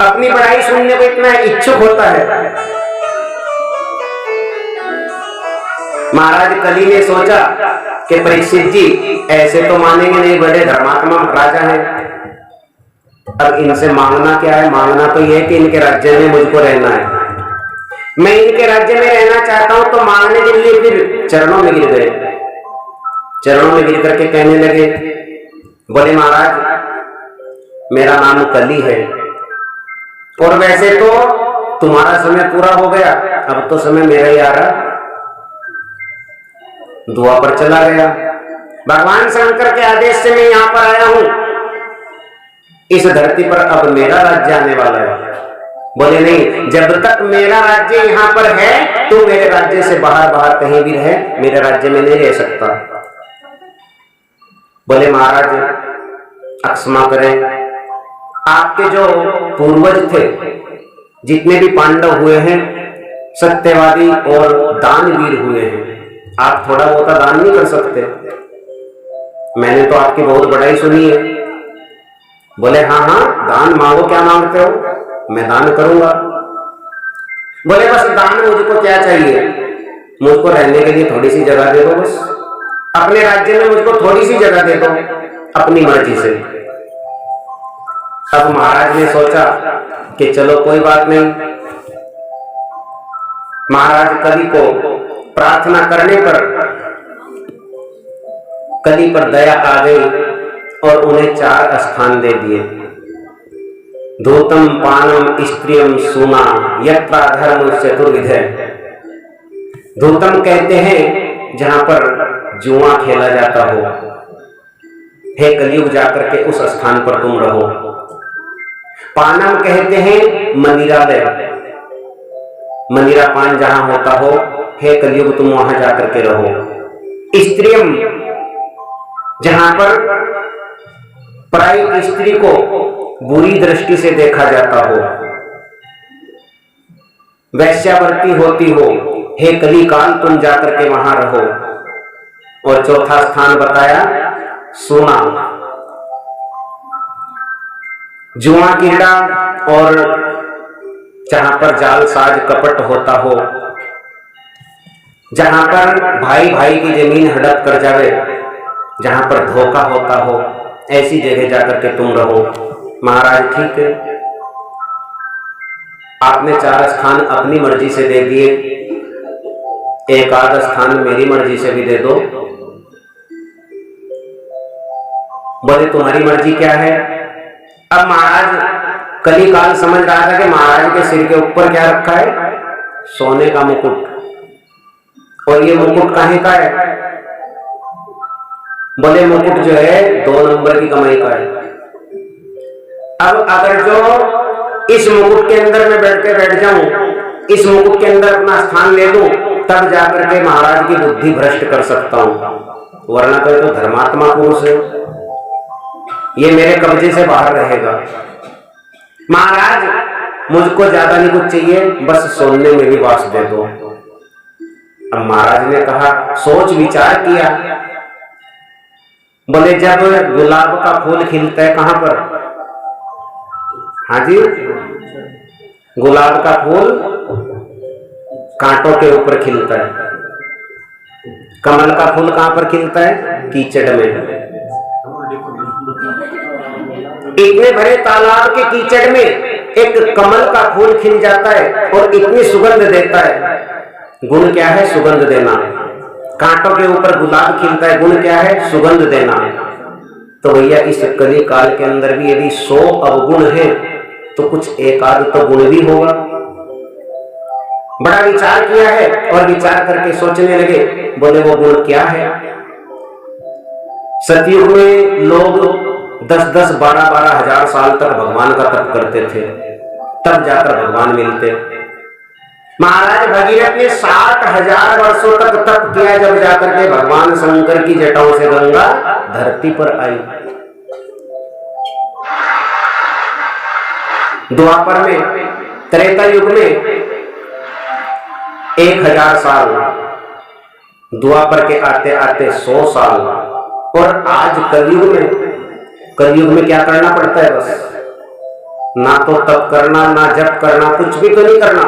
अपनी बड़ाई सुनने को इतना इच्छुक होता है। महाराज कली ने सोचा कि परीक्षित जी ऐसे तो मानेंगे नहीं, बड़े धर्मात्मा राजा हैं, अब इनसे मांगना क्या है। मांगना तो यह है कि इनके राज्य में मुझको रहना है, मैं इनके राज्य में रहना चाहता हूं। तो मांगने के लिए फिर चरणों में गिर गए। चरणों में गिर करके कहने लगे, बोले महाराज मेरा नाम कली है, और वैसे तो तुम्हारा समय पूरा हो गया, अब तो समय मेरा ही आ रहा। दुआ पर चला गया। भगवान शंकर के आदेश से मैं यहां पर आया हूं, इस धरती पर अब मेरा राज्य आने वाला है। बोले नहीं, जब तक मेरा राज्य यहाँ पर है तो मेरे राज्य से बाहर बाहर कहीं भी रहे, मेरे राज्य में नहीं रह सकता। बोले महाराज अक्षमा करें, आपके जो पूर्वज थे, जितने भी पांडव हुए हैं, सत्यवादी और दानवीर हुए हैं, आप थोड़ा बहुत दान नहीं कर सकते? मैंने तो आपकी बहुत बड़ाई सुनी है। बोले हाँ हाँ दान मांगो, क्या मांगते हो, मैं दान करूंगा। बोले बस दान मुझको क्या चाहिए, मुझको रहने के लिए थोड़ी सी जगह दे दो, बस अपने राज्य में मुझको थोड़ी सी जगह दे दो अपनी मर्जी से। अब महाराज ने सोचा कि चलो कोई बात नहीं। महाराज कली को प्रार्थना करने पर कली पर दया आ गई और उन्हें 4 स्थान दे दिए। धूतम पानम स्त्रियम सूना यत्रा धर्म चतुर्विधे। धूतम कहते हैं जहां पर जुआ खेला जाता हो, हे कलयुग जाकर के उस स्थान पर तुम रहो। पानम कहते हैं मंदिरालय, मंदिरा पान जहां होता हो, हे कलयुग तुम वहां जाकर के रहो। स्त्रियम जहां पर पराई स्त्री को बुरी दृष्टि से देखा जाता हो, वैश्यावर्ती होती हो, हे कलिकाल तुम जाकर के वहां रहो। और चौथा स्थान बताया सोना, जुआ कीड़ा और जहां पर जालसाज कपट होता हो, जहां पर भाई भाई की जमीन हड़प कर जावे, जहां पर धोखा होता हो, ऐसी जगह जाकर के तुम रहो। महाराज ठीक है, आपने 4 स्थान अपनी मर्जी से दे दिए, एक आध स्थान मेरी मर्जी से भी दे दो। बोले तुम्हारी मर्जी क्या है? अब महाराज कलिकाल समझ रहा था कि महाराज के सिर के ऊपर क्या रखा है, सोने का मुकुट, और ये मुकुट काहे का है? बोले मुकुट जो है 2 नंबर की कमाई का है। अब अगर जो इस मुकुट के अंदर मैं बैठ जाऊं, इस मुकुट के अंदर अपना स्थान ले लूं, तब जाकर के महाराज की बुद्धि भ्रष्ट कर सकता हूं, वरना तो धर्मात्मा पुरुष है, ये मेरे कब्जे से बाहर रहेगा। महाराज मुझको ज्यादा नहीं कुछ चाहिए, बस सोने में भी वास दे दो। अब महाराज ने कहा, सोच विचार किया। बोले जब गुलाब का फूल खिलता है कहां पर? हाँ जी, गुलाब का फूल कांटों के ऊपर खिलता है। कमल का फूल कहां पर खिलता है? कीचड़ में। इतने भरे तालाब के कीचड़ में एक कमल का फूल खिल जाता है और इतनी सुगंध देता है। गुण क्या है? सुगंध देना। कांटों के ऊपर गुलाब खिलता है, गुण क्या है? सुगंध देना। तो भैया इस कली काल के अंदर भी यदि 100 अवगुण है तो कुछ एक आध तो गुण भी होगा। बड़ा विचार किया है और विचार करके सोचने लगे। बोले वो गुण क्या है? सतयुग में लोग 10-10, 12-12 हजार साल तक भगवान का तप करते थे, तब जाकर भगवान मिलते। महाराज भगीरथ ने 60,000 वर्षों तक तप किया, जब जाकर के भगवान शंकर की जटाओं से गंगा धरती पर आई। द्वापर में, त्रेता युग में 1000 साल, द्वापर के आते आते 100 साल, और आज कलयुग में क्या करना पड़ता है? बस ना तो तप करना, ना जप करना, कुछ भी तो नहीं करना।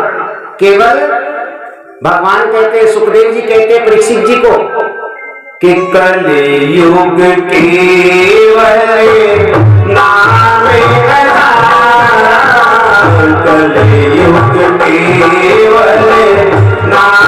केवल भगवान कहते हैं, सुखदेव जी कहते हैं परीक्षित जी को कि कलयुग केवल नाम आधार, कलयुग केवल नाम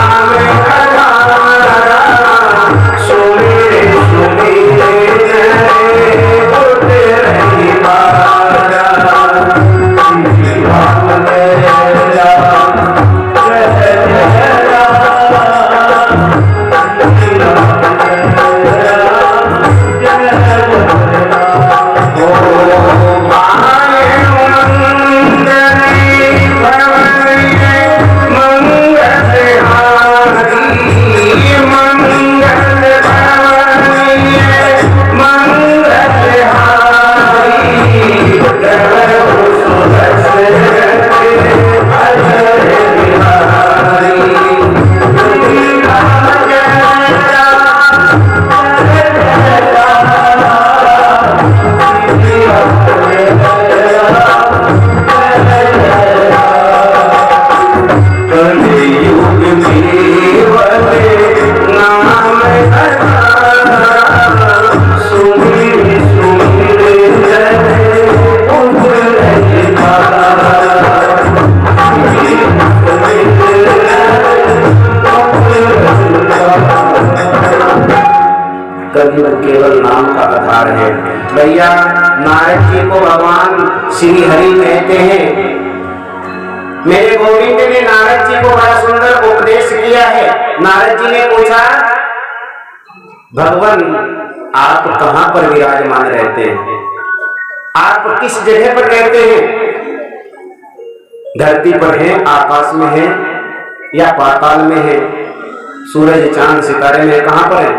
आधार, सुमिर केवल नाम का आधार है। भैया नारद जी को भगवान श्री हरि कहते हैं। मेरे गोविंद ने नारद जी को बड़ा सुंदर उपदेश किया है। नारद जी ने पूछा, भगवान आप कहां पर विराजमान रहते हैं? आप किस जगह पर रहते हैं? धरती पर हैं, आकाश में हैं, या पाताल में हैं, सूरज चांद सितारे में, कहां पर है?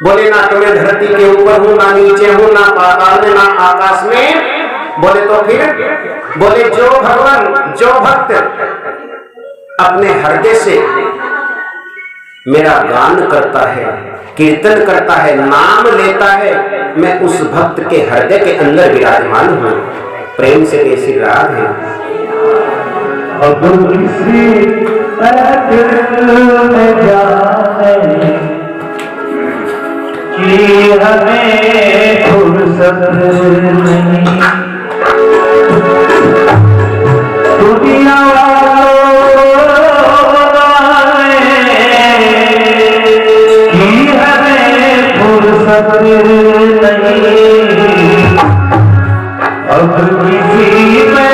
बोले ना तो मैं धरती के ऊपर हूं, ना नीचे हूं, ना पाताल में, ना आकाश में। बोले तो फिर? बोले जो भगवान, जो भक्त अपने हृदय से मेरा गान करता है, कीर्तन करता है, नाम लेता है, मैं उस भक्त के हृदय के अंदर विराजमान हूं। प्रेम से कैसी राग है। अब किसी दिल में जाने कि हमें फुर्सत नहीं, दुनिया कि हमें फुर्सत नहीं। अब किसी में